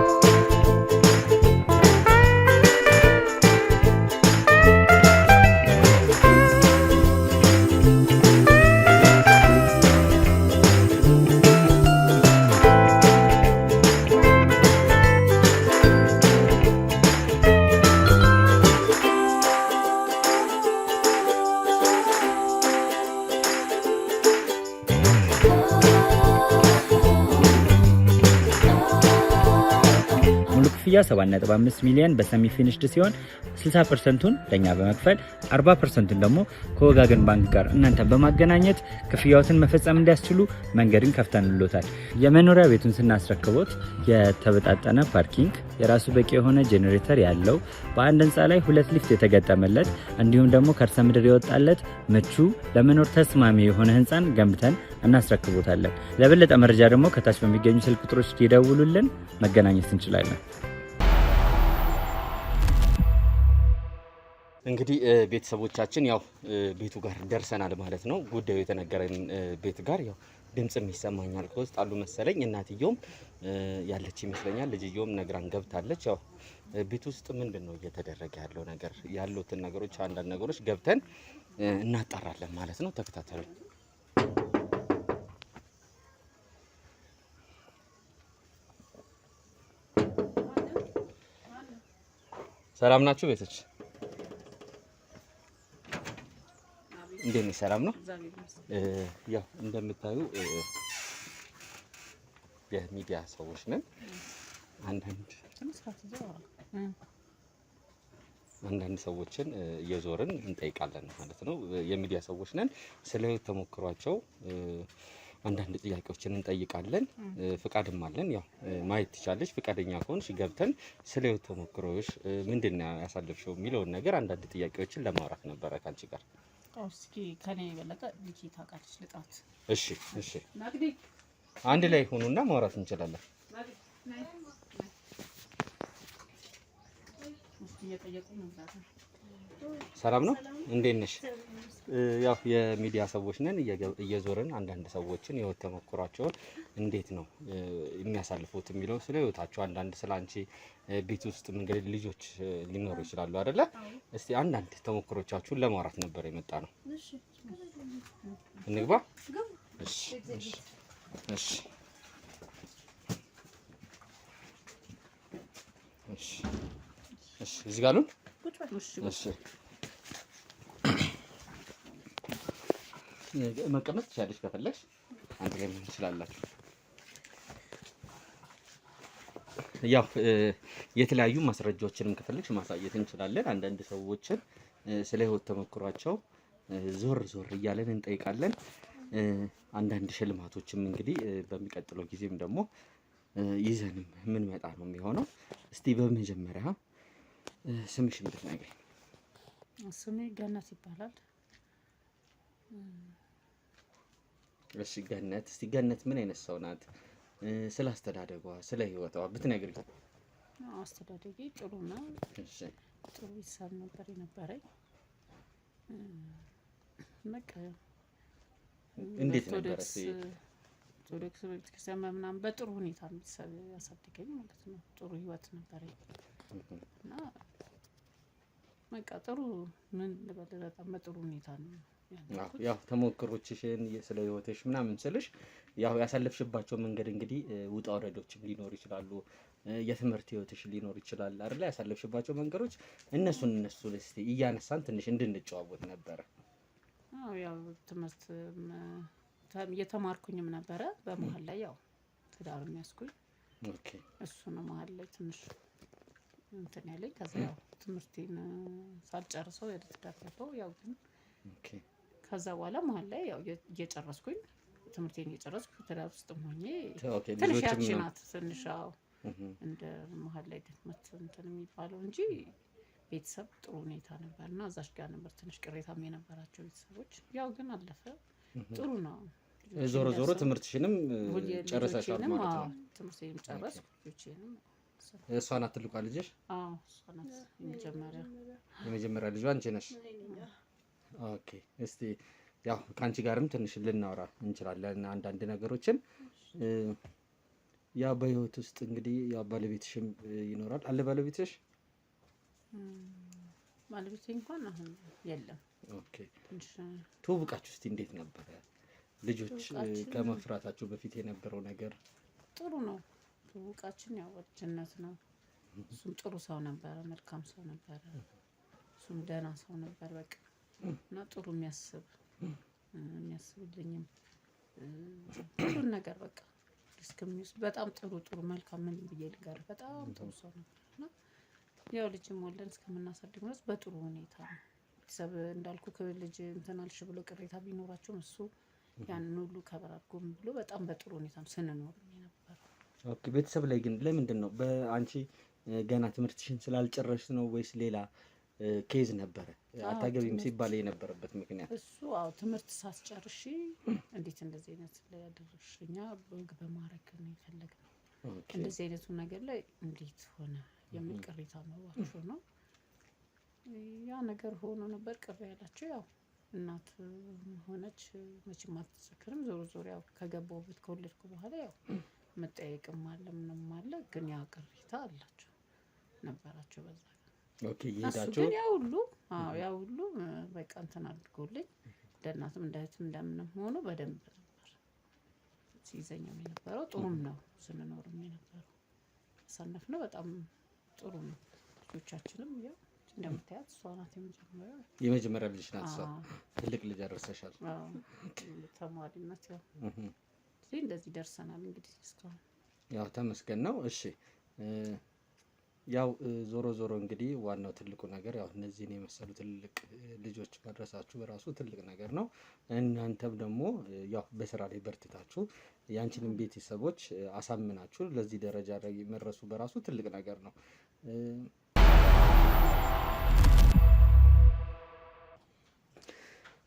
ክፍያ 7.5 ሚሊዮን በሰሚ ፊኒሽድ ሲሆን 60%ቱን ለኛ በመክፈል 40%ቱን ደግሞ ከወጋገን ባንክ ጋር እናንተ በማገናኘት ክፍያዎትን መፈጸም እንዲያስችሉ መንገድን ከፍተንሎታል። የመኖሪያ ቤቱን ስናስረክቦት የተበጣጠነ ፓርኪንግ፣ የራሱ በቂ የሆነ ጄኔሬተር ያለው በአንድ ህንፃ ላይ 2 ሊፍት የተገጠመለት እንዲሁም ደግሞ ከርሰ ምድር የወጣለት ምቹ ለመኖር ተስማሚ የሆነ ህንፃን ገንብተን እናስረክቦታለን። ለበለጠ መረጃ ደግሞ ከታች በሚገኙ ስልክ ቁጥሮች ይደውሉልን፣ መገናኘት እንችላለን። እንግዲህ ቤተሰቦቻችን ያው ቤቱ ጋር ደርሰናል ማለት ነው። ጉዳዩ የተነገረን ቤት ጋር ያው ድምጽም ይሰማኛል ከውስጥ አሉ መሰለኝ። እናትየውም ያለች ይመስለኛል፣ ልጅየውም ነግራን ገብታለች። ያው ቤት ውስጥ ምንድነው እየተደረገ ያለው ነገር ያሉትን ነገሮች አንዳንድ ነገሮች ገብተን እናጣራለን ማለት ነው። ተከታተሉ። ሰላም ናችሁ ቤቶች? እንዴት ነው? ሰላም ነው። ያው እንደምታዩ የሚዲያ ሰዎች ነን። አንዳንድ ሰዎችን እየዞርን እንጠይቃለን ማለት ነው። የሚዲያ ሰዎች ነን። ስለ ህይወት ተሞክሯቸው አንዳንድ ጥያቄዎችን እንጠይቃለን። ፍቃድም አለን። ያው ማየት ትቻለሽ። ፍቃደኛ ከሆንሽ ገብተን ስለ ህይወት ተሞክሮሽ ምንድነው ያሳለፍሽው የሚለውን ነገር አንዳንድ ጥያቄዎችን ለማውራት ነበረ ካንቺ ጋር። እስኪ ከኔ የበለጠ ልጅ ታውቃለች ልጣት። እሺ እሺ፣ አንድ ላይ ሆኑና ማውራት እንችላለን። ሰላም ነው፣ እንዴት ነሽ? ያው የሚዲያ ሰዎች ነን፣ እየዞርን አንዳንድ ሰዎችን የህይወት ተሞክሯቸውን እንዴት ነው የሚያሳልፉት የሚለው ስለ ህይወታቸው አንዳንድ ስለ አንቺ ቤት ውስጥ እንግዲህ ልጆች ሊኖሩ ይችላሉ አይደለ? እስቲ አንዳንድ ተሞክሮቻችሁን ለማውራት ነበር የመጣ ነው። እንግባ። እሺ እሺ እሺ እሺ እሺ፣ እዚህ ጋር ነው። እሺ መቀመጥ ትችላለሽ፣ ከፈለግሽ አንድ ላይ ምን ትችላላችሁ። ያው የተለያዩ ማስረጃዎችንም ከፈለግሽ ማሳየት እንችላለን። አንዳንድ ሰዎችን ስለ ህይወት ተሞክሯቸው ዞር ዞር እያለን እንጠይቃለን። አንዳንድ ሽልማቶችም እንግዲህ በሚቀጥለው ጊዜም ደግሞ ይዘንም ምን መጣ ነው የሚሆነው። እስቲ በመጀመሪያ ስምሽ እንድትነግሪኝ። ስሜ ገነት ይባላል። እሺ ገነት፣ እስቲ ገነት ምን አይነት ሰው ናት? ስለ አስተዳደጓ ስለ ህይወቷ ብትነግሪኝ። አስተዳደጌ ጥሩ ነው። እሺ ጥሩ ቤተሰብ ነበር የነበረኝ። በቃ እንዴት ነበር? ኦርቶዶክስ ቤተክርስቲያን ምናምን በጥሩ ሁኔታ ቤተሰብ ያሳደገኝ ማለት ነው። ጥሩ ህይወት ነበረኝ እና በቃ ጥሩ ምን ልበል፣ በጣም በጥሩ ሁኔታ ነው ያለሁት። ያው ተሞክሮችሽን ስለ ህይወትሽ ምናምን ስልሽ ያው ያሳለፍሽባቸው መንገድ እንግዲህ ውጣ ወረዶችም ሊኖሩ ይችላሉ። የትምህርት ህይወትሽ ሊኖር ይችላል አይደል? ያሳለፍሽባቸው መንገዶች እነሱን እስቲ እያነሳን ትንሽ እንድንጨዋወት ነበረ። ያው ትምህርት እየተማርኩኝም ነበረ። በመሀል ላይ ያው ትዳር የሚያስኩኝ ኦኬ፣ እሱ ነው መሀል ላይ ትንሽ እንትን ያለኝ። ከዛ ያው ትምህርቴን ሳልጨርሰው ወደ ትዳር ገባሁ። ያው ግን ኦኬ፣ ከዛ በኋላ መሀል ላይ ያው እየጨረስኩኝ ትምህርቴን እየጨረስኩ ትዳር ውስጥም ሆኜ ኦኬ፣ ትንሽ ያቺ ናት ትንሽ እንደ መሀል ላይ ድክመት እንትን የሚባለው እንጂ ቤተሰብ ጥሩ ሁኔታ ነበር እና እዛሽ ጋር ነበር ትንሽ ቅሬታም የነበራቸው ቤተሰቦች። ያው ግን አለፈ፣ ጥሩ ነው። ዞሮ ዞሮ ትምህርትሽንም ጨርሰሻል ማለት ነው? ትምህርቴንም ጨረስኩ። ልጆቼንም እሷ ናት ትልቋ ልጅሽ? አዎ እሷ ናት የመጀመሪያ ልጇ አንቺ ነሽ? ኦኬ፣ እስቲ ያው ከአንቺ ጋርም ትንሽ ልናወራ እንችላለን አንዳንድ ነገሮችን። ያ በህይወት ውስጥ እንግዲህ ያው ባለቤትሽም ይኖራል አለ? ባለቤትሽ? ባለቤቴ እንኳን አሁን የለም። ኦኬ፣ ትውውቃችሁ እስቲ እንዴት ነበረ? ልጆች ከመፍራታቸው በፊት የነበረው ነገር? ጥሩ ነው ትውውቃችን፣ ያው ወዳጅነት ነው። እሱም ጥሩ ሰው ነበረ፣ መልካም ሰው ነበረ። እሱም ደህና ሰው ነበር በቃ እና ጥሩ የሚያስብልኝም ሁሉን ነገር በቃ እስከሚወስድ በጣም ጥሩ መልካም ምን ብዬ ልንገር፣ በጣም ጥሩ ሰው ነበር እና ያው ልጅም ወልደን እስከምናሳድግ ድረስ በጥሩ ሁኔታ ነው። ቤተሰብ እንዳልኩ ከልጅ እንትን አልሽ ብሎ ቅሬታ ቢኖራቸውም እሱ ያንን ሁሉ ከበራርጎም ብሎ በጣም በጥሩ ሁኔታ ነው ስንኖር የነበረው። ኦኬ፣ ቤተሰብ ላይ ግን ለምንድን ነው በአንቺ ገና ትምህርትሽን ስላልጨረስሽ ነው ወይስ ሌላ ኬዝ ነበረ? አታገቢም ሲባል የነበረበት ምክንያት? እሱ ትምህርት ሳስጨርሽ እንዴት እንደዚህ አይነት ላይ ያደረግሽ? እኛ በወግ በማረግ ነው የፈለግነው። እንደዚህ አይነቱ ነገር ላይ እንዴት ሆነ የሚል ቅሬታ ኖሯቸው ነው ያ ነገር ሆኖ ነበር ቅር ያላቸው። ያው እናት ሆነች መቼም አትሰክርም። ዞሮ ያው ከገባሁበት ከወለድኩ በኋላ ያው መጠየቅም አለ ምንም አለ፣ ግን ያ ቅሬታ አላቸው ነበራቸው በዛ። ኦኬ፣ ይሄዳቸው ያ ሁሉ በቃ እንትን አድርጎልኝ እንደ እናትም እንደ እህትም እንደምንም ሆኖ በደንብ ነበር ሲይዘኝም የነበረው። ጥሩም ነው ስንኖርም የነበረው። አሳለፍነው በጣም ጥሩ ነው። ልጆቻችንም ያው እንደምታያት እሷ ናት የመጀመሪያ ልጅ ናት እሷ። ትልቅ ልጅ አደረሰሻል? ተማሪነት ያው እንደዚህ ደርሰናል እንግዲህ እስካሁን። ያው ተመስገን ነው። እሺ ያው ዞሮ ዞሮ እንግዲህ ዋናው ትልቁ ነገር ያው እነዚህን የመሰሉ ትልቅ ልጆች መድረሳችሁ በራሱ ትልቅ ነገር ነው። እናንተም ደግሞ ያው በስራ ላይ በርትታችሁ ያንቺንም ቤተሰቦች አሳምናችሁ ለዚህ ደረጃ ላይ መድረሱ በራሱ ትልቅ ነገር ነው።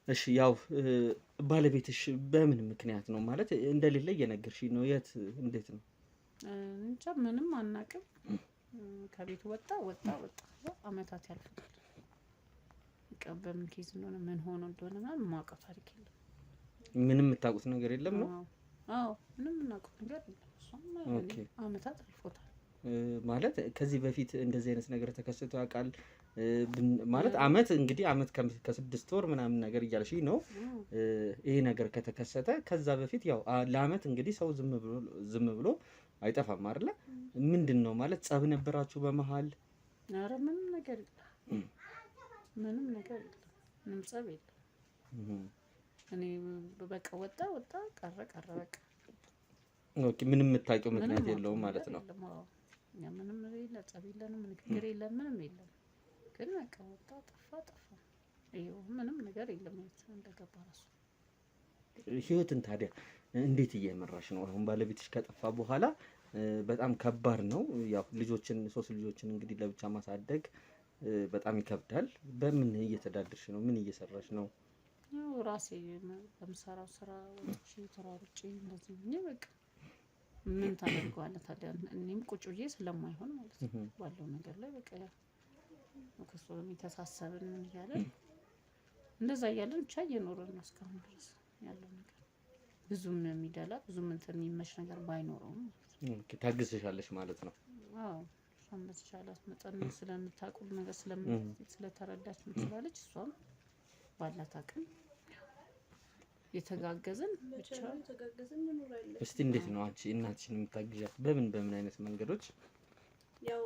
እሺ ያው ባለቤትሽ በምን ምክንያት ነው ማለት እንደሌለ እየነገርሽኝ ነው? የት እንዴት ነው? እንጃ ምንም አናውቅም። ከቤቱ ወጣ አመታት ያልፉታል። በቃ በምን ኬዝ እንደሆነ ምን ሆኖ እንደሆነ ምናምን የማውቀው ታሪክ የለም። ምንም የምታውቁት ነገር የለም ነው? አዎ ምንም የምናውቀው ነገር የለም። እሷም አመታት አልፎታል። ማለት ከዚህ በፊት እንደዚህ አይነት ነገር ተከስቶ ያውቃል? ማለት አመት እንግዲህ አመት ከ6 ወር ምናምን ነገር እያልሽኝ ነው። ይሄ ነገር ከተከሰተ ከዛ በፊት ያው ለአመት እንግዲህ ሰው ዝም ብሎ አይጠፋም አይደለ? ምንድን ነው ማለት ጸብ ነበራችሁ በመሃል? ኧረ ምንም ነገር የለም። ምንም ነገር የለም። ምንም ጸብ የለም። እኔ በቃ ወጣ ቀረ በቃ። ኦኬ ምንም የምታውቂው ምክንያት የለውም ማለት ነው? እኛ ምንም የለ ጸብ የለንም፣ ንግግር የለም፣ ምንም የለም። ግን በቃ ወጣ ጠፋ። ይኸው ምንም ነገር የለም። እንደገባ ራሱ ህይወትን ታዲያ እንዴት እየመራሽ ነው? አሁን ባለቤትሽ ከጠፋ በኋላ በጣም ከባድ ነው። ያው ልጆችን 3 ልጆችን እንግዲህ ለብቻ ማሳደግ በጣም ይከብዳል። በምን እየተዳደርሽ ነው? ምን እየሰራሽ ነው? ያው ራሴ በምሰራው ስራ ወጥቼ ተሯሩጬ እንደዚህ ብዬ በቃ ምን ታደርገዋለህ ታዲያ? እኔም ቁጭ ብዬ ስለማይሆን ማለት ነው ባለው ነገር ላይ በቃ ከሱ የተሳሰብን ምን እያለን እንደዛ እያለን ብቻ እየኖርን ነው እስካሁን ድረስ ያለው ነገር። ብዙም የሚደላ ብዙም እንትን የሚመች ነገር ባይኖረውም ኦኬ ታግስሻለሽ ማለት ነው? አዎ እሷም በተቻላት መጠን ስለምታውቁ ነገር ስለተረዳች ምትላለች። እሷም ባላት አቅም የተጋገዝን ብቻ የተጋገዝን እንኖራለን። እስቲ እንዴት ነው አንቺ እናትሽን የምታግዣት? በምን አይነት መንገዶች? ያው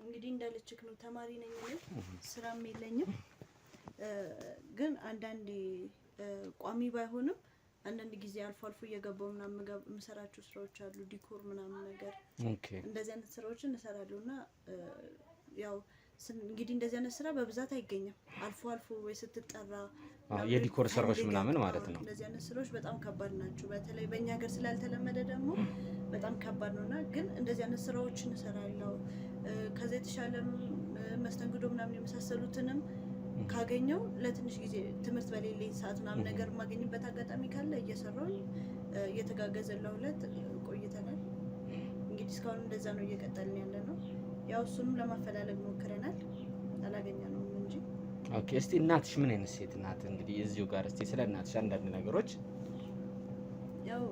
እንግዲህ እንዳለችክ ነው። ተማሪ ነኝ እኔ፣ ስራም የለኝም። ግን አንዳንዴ ቋሚ ባይሆንም አንዳንድ ጊዜ አልፎ እየገባው ምናምን የምሰራቸው ስራዎች አሉ። ዲኮር ምናምን ነገር እንደዚህ አይነት ስራዎችን እሰራለሁና ያው እንግዲህ እንደዚህ አይነት ስራ በብዛት አይገኝም። አልፎ ወይ ስትጠራ የዲኮር ስራዎች ምናምን ማለት ነው። እንደዚህ አይነት ስራዎች በጣም ከባድ ናቸው። በተለይ በእኛ ሀገር ስላልተለመደ ደግሞ በጣም ከባድ ነውና ግን እንደዚህ አይነት ስራዎችን እሰራለሁ። ከዛ የተሻለም መስተንግዶ ምናምን የመሳሰሉትንም ካገኘው ለትንሽ ጊዜ ትምህርት በሌለኝ ሰዓት ምናምን ነገር የማገኝበት አጋጣሚ ካለ እየሰራሁ እየተጋገዘን ለሁለት ቆይተናል። እንግዲህ እስካሁን እንደዛ ነው እየቀጠልን ያለ ነው። ያው እሱንም ለማፈላለግ ሞክረናል፣ አላገኘነውም እንጂ። ኦኬ እስቲ እናትሽ ምን አይነት ሴት ናት? እንግዲህ እዚሁ ጋር እስቲ ስለ እናትሽ አንዳንድ ነገሮች። ያው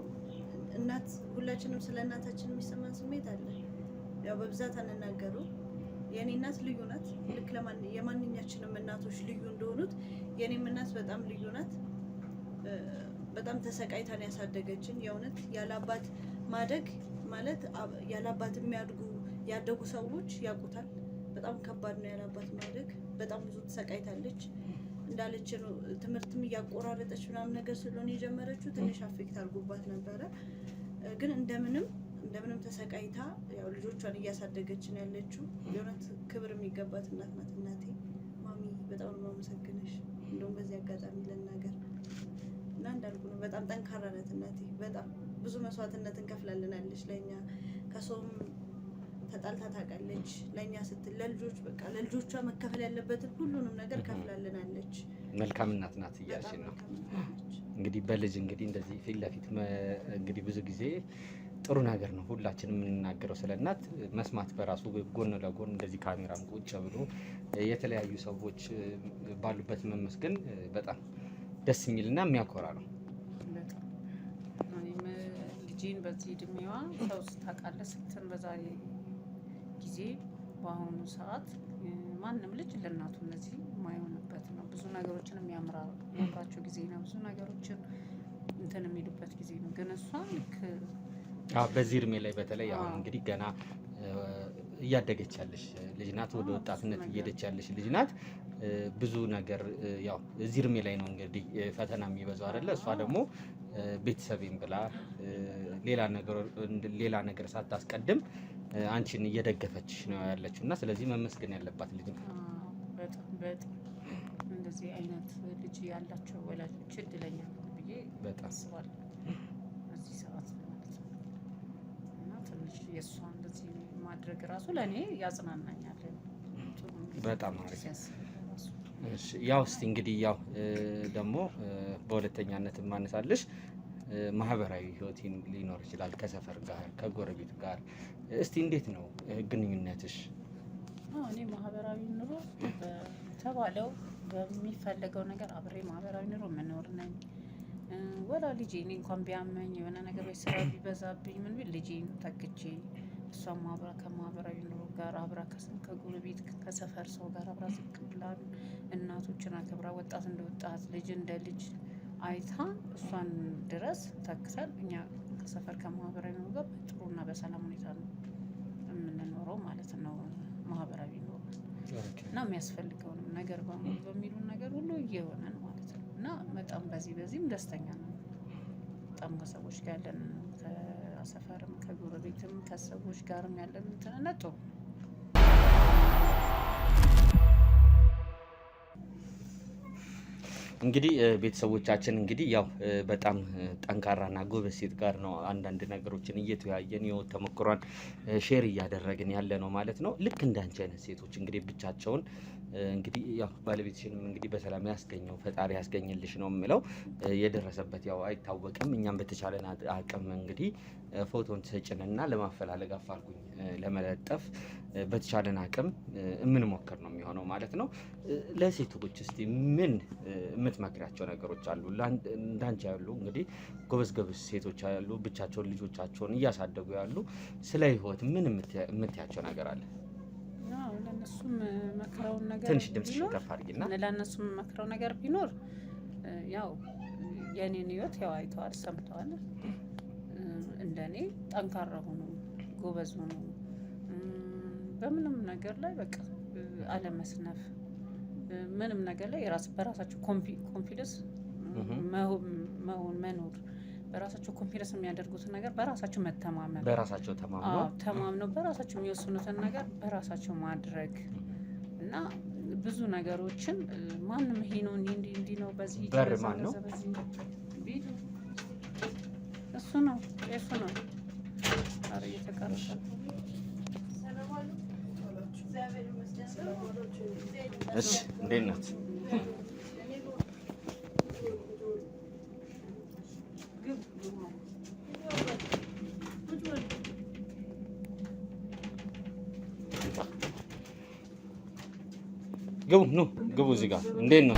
እናት ሁላችንም ስለ እናታችን የሚሰማን ስሜት አለ። ያው በብዛት አንናገሩ። የኔ እናት ልዩ ናት። ልክ የማንኛችንም እናቶች ልዩ እንደሆኑት የኔም እናት በጣም ልዩ ናት። በጣም ተሰቃይታን ያሳደገችን። የእውነት ያለአባት ማደግ ማለት ያለአባት ያደጉ ሰዎች ያውቁታል። በጣም ከባድ ነው ያለአባት ማደግ። በጣም ብዙ ተሰቃይታለች። እንዳለች ነው ትምህርትም እያቆራረጠች ምናምን ነገር ስለሆነ የጀመረችው ትንሽ አፌክት አድርጎባት ነበረ። ግን እንደምንም ተሰቃይታ ያው ልጆቿን እያሳደገች ነው ያለችው። የእውነት ክብር የሚገባት እናት ናት እናቴ። ማሚ በጣም ነው የማመሰግንሽ። እንደውም በዚህ አጋጣሚ ልናገር እና እንዳልኩ ነው በጣም ጠንካራ ናት እናቴ። በጣም ብዙ መስዋዕትነት እንከፍላለናለች ለእኛ። ከሰውም ተጣልታ ታውቃለች። ለእኛ ስትል ለልጆች በቃ ለልጆቿ መከፈል ያለበትን ሁሉንም ነገር ከፍላለናለች። መልካም እናት ናት እያልሽ ነው እንግዲህ። በልጅ እንግዲህ እንደዚህ ፊት ለፊት እንግዲህ ብዙ ጊዜ ጥሩ ነገር ነው ሁላችንም የምንናገረው ስለ እናት። መስማት በራሱ ጎን ለጎን እንደዚህ ካሜራም ቁጭ ብሎ የተለያዩ ሰዎች ባሉበት መመስገን በጣም ደስ የሚልና የሚያኮራ ነው። እኔም ልጄን በዚህ እድሜዋ ሰው ስታውቃለህ ስትን በዛሬ ጊዜ በአሁኑ ሰዓት ማንም ልጅ ለእናቱ እነዚህ የማይሆንበት ነው። ብዙ ነገሮችን የሚያምራቸው ጊዜ ነው። ብዙ ነገሮችን እንትን የሚሉበት ጊዜ ነው። ግን እሷ ልክ በዚህ እድሜ ላይ በተለይ አሁን እንግዲህ ገና እያደገች ያለሽ ልጅ ናት። ወደ ወጣትነት እየሄደች ያለሽ ልጅ ናት። ብዙ ነገር ያው እዚህ እድሜ ላይ ነው እንግዲህ ፈተና የሚበዛው አይደለ? እሷ ደግሞ ቤተሰቤን ብላ ሌላ ነገር ሳታስቀድም አንቺን እየደገፈችሽ ነው ያለችው እና ስለዚህ መመስገን ያለባት ልጅ ነው። በጣም እንደዚህ አይነት ልጅ ያላቸው ወላጆች እድለኛ ነው ብዬ በጣም አስባለሁ በዚህ ሰዓት ማለት ነው። እና ትንሽ የእሷ እንደዚህ ማድረግ ራሱ ለእኔ ያጽናናኛል። በጣም አሪፍ። እሺ ያው እስቲ እንግዲህ ያው ደግሞ በሁለተኛነት ማነሳለሽ ማህበራዊ ህይወት ሊኖር ይችላል ከሰፈር ጋር ከጎረቤት ጋር። እስቲ እንዴት ነው ግንኙነትሽ? እኔ ማህበራዊ ኑሮ በተባለው በሚፈልገው ነገር አብሬ ማህበራዊ ኑሮ መኖር ነኝ። ወላ ልጄ እኔ እንኳን ቢያመኝ የሆነ ነገር ወይ ስራ ቢበዛብኝ ምን ቢል ልጄን ተክቼ እሷም አብራ ከማህበራዊ ኑሮ ጋር አብራ ከጎረቤት ከሰፈር ሰው ጋር አብራ ዝቅ ብላ እናቶችን አክብራ ወጣት እንደ ወጣት ልጅ እንደ ልጅ አይታ እሷን ድረስ ተክተን እኛ ከሰፈር ከማህበራዊ ኑሮ ጋር በጥሩና በሰላም ሁኔታ ነው የምንኖረው ማለት ነው። ማህበራዊ ኑሮ እና የሚያስፈልገውንም ነገር በሚሉ ነገር ሁሉ እየሆነን ማለት ነው። እና በጣም በዚህም ደስተኛ ነው። በጣም ከሰዎች ጋር ያለን ከሰፈርም ከጎረቤትም ከሰዎች ጋርም ያለን እንትን ጥሩ። እንግዲህ ቤተሰቦቻችን እንግዲህ ያው በጣም ጠንካራና ጎበዝ ሴት ጋር ነው አንዳንድ ነገሮችን እየተወያየን የህይወት ተሞክሯን ሼር እያደረግን ያለ ነው ማለት ነው። ልክ እንዳንቺ አይነት ሴቶች እንግዲህ ብቻቸውን እንግዲህ ያው ባለቤትሽንም እንግዲህ በሰላም ያስገኘው ፈጣሪ ያስገኝልሽ ነው የምለው። የደረሰበት ያው አይታወቅም። እኛም በተቻለን አቅም እንግዲህ ፎቶን ተጭንና ለማፈላለግ አፋልጉኝ ለመለጠፍ በተቻለን አቅም የምንሞክር ነው የሚሆነው ማለት ነው። ለሴቶች እስቲ ምን የምትመክሪያቸው ነገሮች አሉ? እንዳንቺ ያሉ እንግዲህ ጎበዝ ሴቶች ያሉ ብቻቸውን ልጆቻቸውን እያሳደጉ ያሉ ስለ ህይወት ምን የምትያቸው ነገር አለ? ለነሱም መክረውን ነገር ትንሽ ድምጽሽ ከፍ አድርጊና ለነሱም መክረው ነገር ቢኖር ያው የኔን ህይወት ያው አይተዋል ሰምተዋል። እንደኔ ጠንካራ ሆኑ፣ ጎበዝ ሆኑ፣ በምንም ነገር ላይ በቃ አለመስነፍ፣ ምንም ነገር ላይ በራሳቸው ኮንፊደንስ መኖር፣ በራሳቸው ኮንፊደንስ የሚያደርጉትን ነገር በራሳቸው መተማመን፣ በራሳቸው ተማምነው በራሳቸው የሚወስኑትን ነገር በራሳቸው ማድረግ እና ብዙ ነገሮችን ማንም ይሄ ነው እንዲህ ነው በዚህ በር ማን ነው ቢዱ እሱ ነው አረ እየተቀረጸ እሺ እንዴት ናት? ግቡ እዚህ ጋር እንዴት ነው?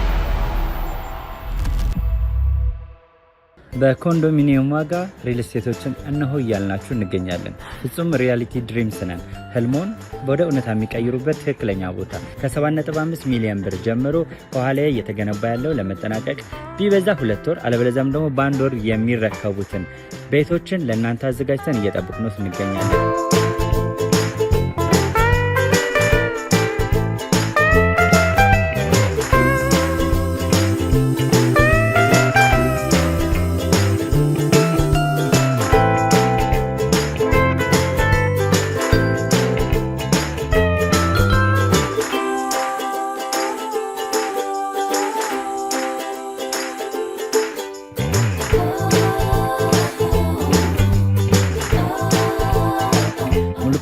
በኮንዶሚኒየም ዋጋ ሪል ስቴቶችን እነሆ እያልናችሁ እንገኛለን። ፍጹም ሪያሊቲ ድሪምስ ነን። ህልሞን ወደ እውነታ የሚቀይሩበት ትክክለኛ ቦታ ከ7.5 ሚሊዮን ብር ጀምሮ ከኋላ እየተገነባ ያለው ለመጠናቀቅ ቢበዛ 2 ወር አለበለዚያም ደግሞ በ1 ወር የሚረከቡትን ቤቶችን ለእናንተ አዘጋጅተን እየጠበቅን እንገኛለን።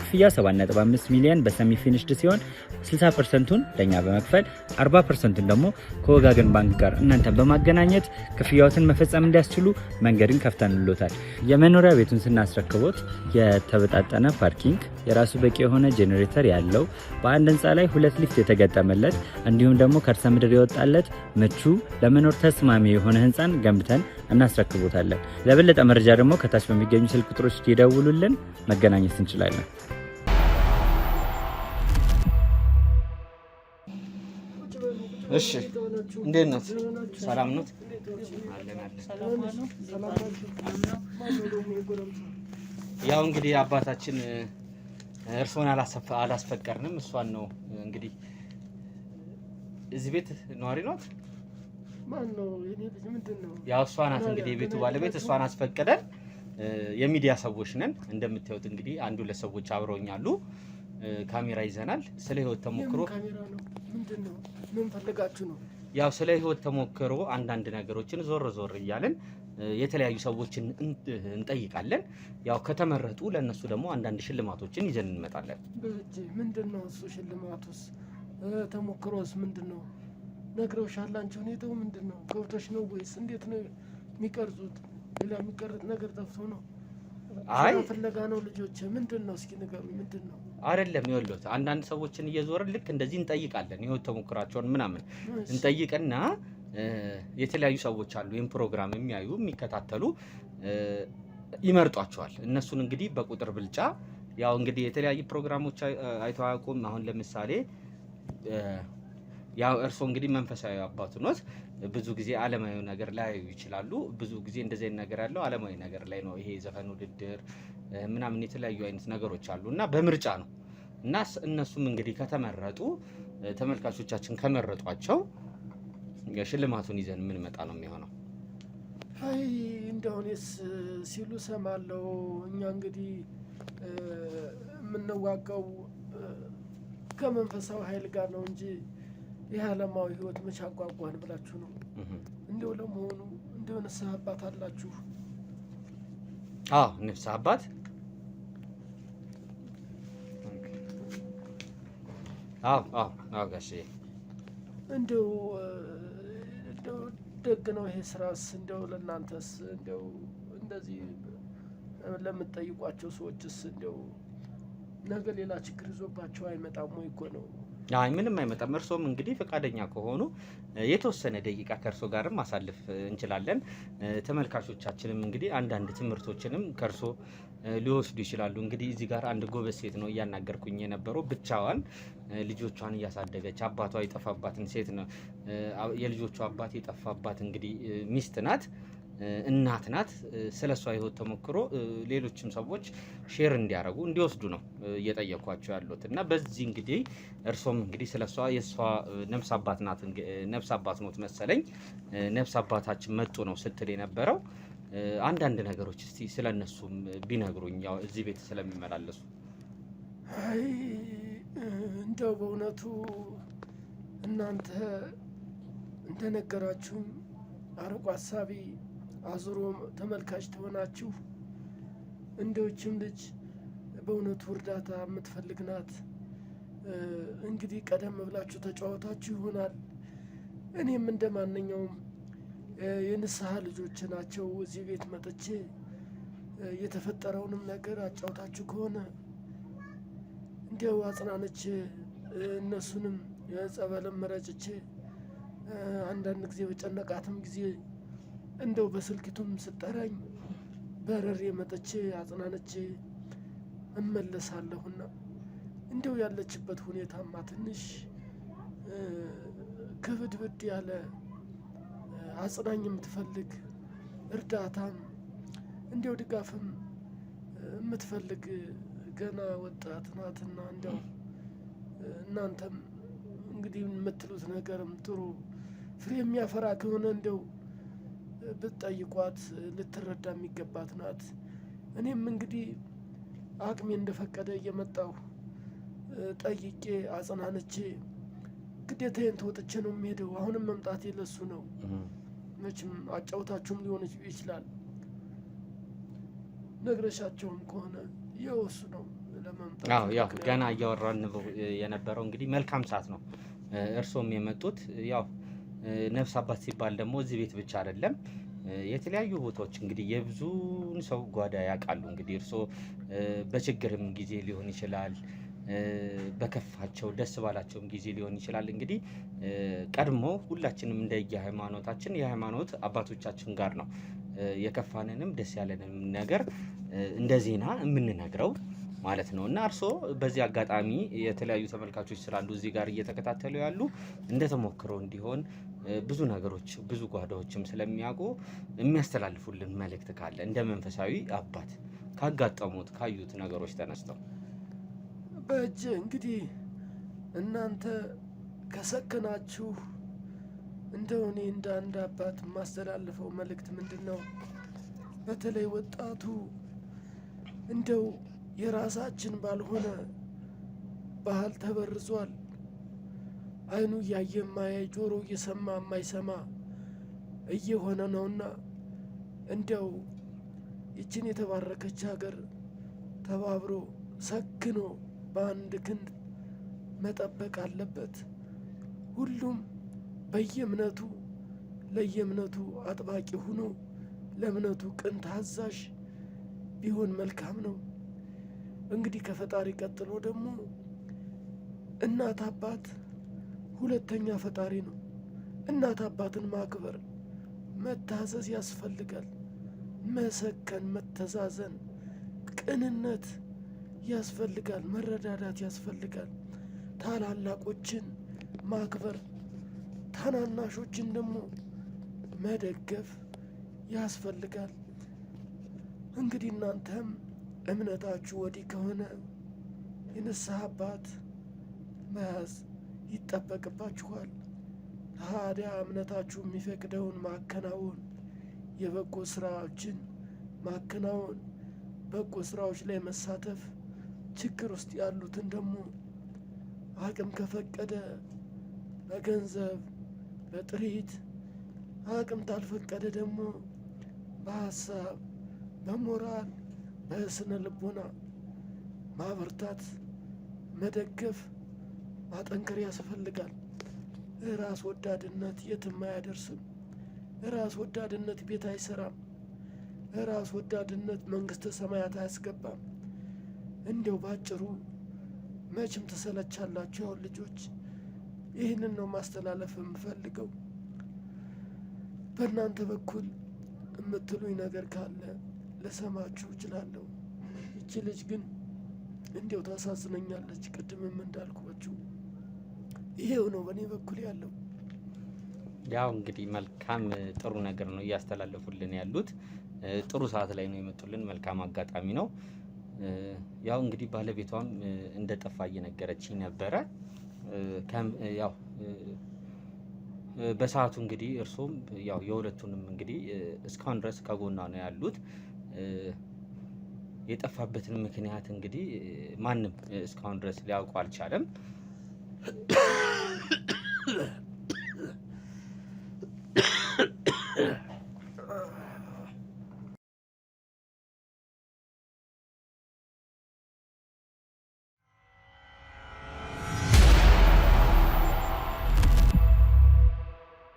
ክፍያ 7.5 ሚሊዮን በሰሚ ፊኒሽድ ሲሆን 60%ቱን ለኛ በመክፈል 40%ቱን ደግሞ ከወጋገን ባንክ ጋር እናንተን በማገናኘት ክፍያዎትን መፈጸም እንዲያስችሉ መንገድን ከፍተንሎታል። የመኖሪያ ቤቱን ስናስረክቦት የተበጣጠነ ፓርኪንግ፣ የራሱ በቂ የሆነ ጄኔሬተር ያለው በአንድ ህንፃ ላይ 2 ሊፍት የተገጠመለት እንዲሁም ደግሞ ከርሰ ምድር የወጣለት ምቹ ለመኖር ተስማሚ የሆነ ህንፃን ገንብተን እናስረክቦታለን። ለበለጠ መረጃ ደግሞ ከታች በሚገኙ ስልክ ቁጥሮች ይደውሉልን፣ መገናኘት እንችላለን። እሺ እንዴት ነው? ሰላም ነው? ያው እንግዲህ አባታችን እርሶን አላስፈቀርንም፣ እሷን ነው እንግዲህ። እዚህ ቤት ነዋሪ ናት? ማን ነው? የኔ ልጅ ምንድን ነው? ያው እሷ ናት እንግዲህ የቤቱ ባለቤት። እሷን አስፈቅደን የሚዲያ ሰዎች ነን። እንደምታዩት እንግዲህ አንዱ ለሰዎች አብረውኛሉ። ካሜራ ይዘናል። ስለ ህይወት ተሞክሮ ካሜራ ነው ምንድነው? ምን ፈልጋችሁ ነው? ያው ስለ ህይወት ተሞክሮ አንዳንድ ነገሮችን ዞር ዞር እያለን የተለያዩ ሰዎችን እንጠይቃለን። ያው ከተመረጡ ለነሱ ደግሞ አንዳንድ ሽልማቶችን ይዘን እንመጣለን። በእጅ ምንድነው እሱ ሽልማቱስ? ተሞክሮስ ምንድነው? ነግረውሻል? አንቺ ሁኔታው ምንድነው? ገብቶሽ ነው ወይስ እንዴት ነው የሚቀርጹት? ሌላ የሚቀርጥ ነገር ጠፍቶ ነው? አይ ፍለጋ ነው ልጆች። ምንድነው? እስኪ ንገሩኝ። ምንድነው? አይደለም ይወሉት አንዳንድ ሰዎችን እየዞርን ልክ እንደዚህ እንጠይቃለን። ህይወት ተሞክራቸውን ምናምን እንጠይቅና የተለያዩ ሰዎች አሉ ይሄን ፕሮግራም የሚያዩ የሚከታተሉ ይመርጧቸዋል። እነሱን እንግዲህ በቁጥር ብልጫ ያው እንግዲህ የተለያዩ ፕሮግራሞች አይተው አያውቁም። አሁን ለምሳሌ ያው እርሶ እንግዲህ መንፈሳዊ አባቱ ኖት። ብዙ ጊዜ ዓለማዊ ነገር ላይ ይችላሉ። ብዙ ጊዜ እንደዚህ አይነት ነገር ያለው ዓለማዊ ነገር ላይ ነው። ይሄ ዘፈን ውድድር ምናምን የተለያዩ አይነት ነገሮች አሉ እና በምርጫ ነው እና እነሱም እንግዲህ ከተመረጡ ተመልካቾቻችን ከመረጧቸው ሽልማቱን ይዘን የምንመጣ ነው የሚሆነው። አይ እንደሆነስ ሲሉ ሰማለው። እኛ እንግዲህ የምንዋጋው ከመንፈሳዊ ኃይል ጋር ነው እንጂ የዓለማዊ ህይወት መቼ አጓጓን ብላችሁ ነው? እንደው ለመሆኑ እንደው ንስሐ አባት አላችሁ? አዎ ንስሐ አባት አዎ ጋሼ እንደው ደግ ነው ይሄ ስራስ? እንደው ለእናንተስ እንደው እንደዚህ ለምትጠይቋቸው ሰዎችስ እንደው ነገ ሌላ ችግር ይዞባቸው አይመጣም ወይ እኮ ነው? አይ ምንም አይመጣም። እርሶም እንግዲህ ፈቃደኛ ከሆኑ የተወሰነ ደቂቃ ከእርሶ ጋርም ማሳለፍ እንችላለን። ተመልካቾቻችንም እንግዲህ አንዳንድ ትምህርቶችንም ከእርሶ ሊወስዱ ይችላሉ። እንግዲህ እዚህ ጋር አንድ ጎበዝ ሴት ነው እያናገርኩኝ የነበረው። ብቻዋን ልጆቿን እያሳደገች አባቷ የጠፋባትን ሴት ነው። የልጆቿ አባት የጠፋባት እንግዲህ ሚስት ናት፣ እናት ናት። ስለሷ ህይወት ተሞክሮ ሌሎችም ሰዎች ሼር እንዲያደርጉ እንዲወስዱ ነው እየጠየኳቸው ያሉት እና በዚህ እንግዲህ እርሶም እንግዲህ ስለሷ የሷ ነፍስ አባት ናት፣ ነፍስ አባት ኖት መሰለኝ፣ ነፍስ አባታችን መጡ ነው ስትል የነበረው። አንዳንድ ነገሮች እስቲ ስለነሱም ቢነግሩኝ፣ ያው እዚህ ቤት ስለሚመላለሱ። አይ እንደው በእውነቱ እናንተ እንደነገራችሁኝ አርቆ ሀሳቢ አዙሮ ተመልካች ትሆናችሁ። እንደውችም ልጅ በእውነቱ እርዳታ የምትፈልግ ናት። እንግዲህ ቀደም ብላችሁ ተጫወታችሁ ይሆናል። እኔም እንደ ማንኛውም የንስሐ ልጆች ናቸው እዚህ ቤት መጥቼ የተፈጠረውንም ነገር አጫውታችሁ ከሆነ እንዲያው አጽናነች እነሱንም ጸበልም መረጭቼ አንዳንድ ጊዜ በጨነቃትም ጊዜ እንደው በስልክቱም ስጠራኝ በረሬ መጥቼ አጽናነቼ እመለሳለሁና እንደው ያለችበት ሁኔታማ ትንሽ ከብድብድ ያለ አጽናኝ የምትፈልግ እርዳታም እንደው ድጋፍም የምትፈልግ ገና ወጣት ናትና እንደው እናንተም እንግዲህ የምትሉት ነገርም ጥሩ ፍሬ የሚያፈራ ከሆነ እንደው ብትጠይቋት ልትረዳ የሚገባት ናት። እኔም እንግዲህ አቅሜ እንደፈቀደ እየመጣሁ ጠይቄ አጽናንቼ ግዴታዬን ተወጥቼ ነው የሚሄደው። አሁንም መምጣቴ ለሱ ነው። መቼም አጫውታችሁም ሊሆን ይችላል፣ ነግረሻቸውም ከሆነ ያው እሱ ነው ለመምጣት። ያው ገና እያወራን የነበረው እንግዲህ መልካም ሰዓት ነው እርሶም የመጡት። ያው ነፍስ አባት ሲባል ደግሞ እዚህ ቤት ብቻ አይደለም፣ የተለያዩ ቦታዎች እንግዲህ የብዙን ሰው ጓዳ ያውቃሉ። እንግዲህ እርሶ በችግርም ጊዜ ሊሆን ይችላል፣ በከፋቸው ደስ ባላቸውም ጊዜ ሊሆን ይችላል። እንግዲህ ቀድሞ ሁላችንም እንደየ ሃይማኖታችን የሃይማኖት አባቶቻችን ጋር ነው የከፋንንም ደስ ያለንም ነገር እንደ ዜና የምንነግረው ማለት ነው። እና እርሶ በዚህ አጋጣሚ የተለያዩ ተመልካቾች ስላሉ እዚህ ጋር እየተከታተሉ ያሉ እንደተሞክሮ እንዲሆን ብዙ ነገሮች ብዙ ጓዳዎችም ስለሚያውቁ የሚያስተላልፉልን መልእክት ካለ እንደ መንፈሳዊ አባት ካጋጠሙት ካዩት ነገሮች ተነስተው። በእጅ እንግዲህ እናንተ ከሰከናችሁ እንደው እኔ እንደ አንድ አባት የማስተላልፈው መልእክት ምንድን ነው? በተለይ ወጣቱ እንደው የራሳችን ባልሆነ ባህል ተበርዟል። አይኑ እያየ የማያይ ጆሮ እየሰማ የማይሰማ እየሆነ ነውና እንደው ይችን የተባረከች ሀገር ተባብሮ ሰክኖ በአንድ ክንድ መጠበቅ አለበት። ሁሉም በየእምነቱ ለየእምነቱ አጥባቂ ሆኖ ለእምነቱ ቅን ታዛዥ ቢሆን መልካም ነው። እንግዲህ ከፈጣሪ ቀጥሎ ደግሞ እናት አባት ሁለተኛ ፈጣሪ ነው። እናት አባትን ማክበር መታዘዝ ያስፈልጋል። መሰከን፣ መተዛዘን፣ ቅንነት ያስፈልጋል። መረዳዳት ያስፈልጋል። ታላላቆችን ማክበር፣ ታናናሾችን ደግሞ መደገፍ ያስፈልጋል። እንግዲህ እናንተም እምነታችሁ ወዲህ ከሆነ የንስሐ አባት መያዝ ይጠበቅባችኋል። ታዲያ እምነታችሁ የሚፈቅደውን ማከናወን፣ የበጎ ስራዎችን ማከናወን፣ በጎ ስራዎች ላይ መሳተፍ፣ ችግር ውስጥ ያሉትን ደግሞ አቅም ከፈቀደ በገንዘብ በጥሪት፣ አቅም ታልፈቀደ ደግሞ በሀሳብ በሞራል በስነ ልቦና ማበርታት፣ መደገፍ፣ ማጠንከር ያስፈልጋል። ራስ ወዳድነት የትም አያደርስም። ራስ ወዳድነት ቤት አይሰራም። ራስ ወዳድነት መንግስተ ሰማያት አያስገባም። እንዲያው ባጭሩ መቼም ትሰለቻላችሁ። ያው ልጆች ይህንን ነው ማስተላለፍ የምፈልገው። በእናንተ በኩል የምትሉኝ ነገር ካለ ልሰማችሁ እችላለሁ። ይቺ ልጅ ግን እንዲያው ታሳዝነኛለች። ቅድምም እንዳልኳችሁ ይሄው ነው በእኔ በኩል ያለው። ያው እንግዲህ መልካም ጥሩ ነገር ነው እያስተላለፉልን ያሉት። ጥሩ ሰዓት ላይ ነው የመጡልን። መልካም አጋጣሚ ነው። ያው እንግዲህ ባለቤቷም እንደጠፋ እየነገረችኝ ነበረ። ያው በሰዓቱ እንግዲህ እርሶም ያው የሁለቱንም እንግዲህ እስካሁን ድረስ ከጎኗ ነው ያሉት። የጠፋበትን ምክንያት እንግዲህ ማንም እስካሁን ድረስ ሊያውቁ አልቻለም።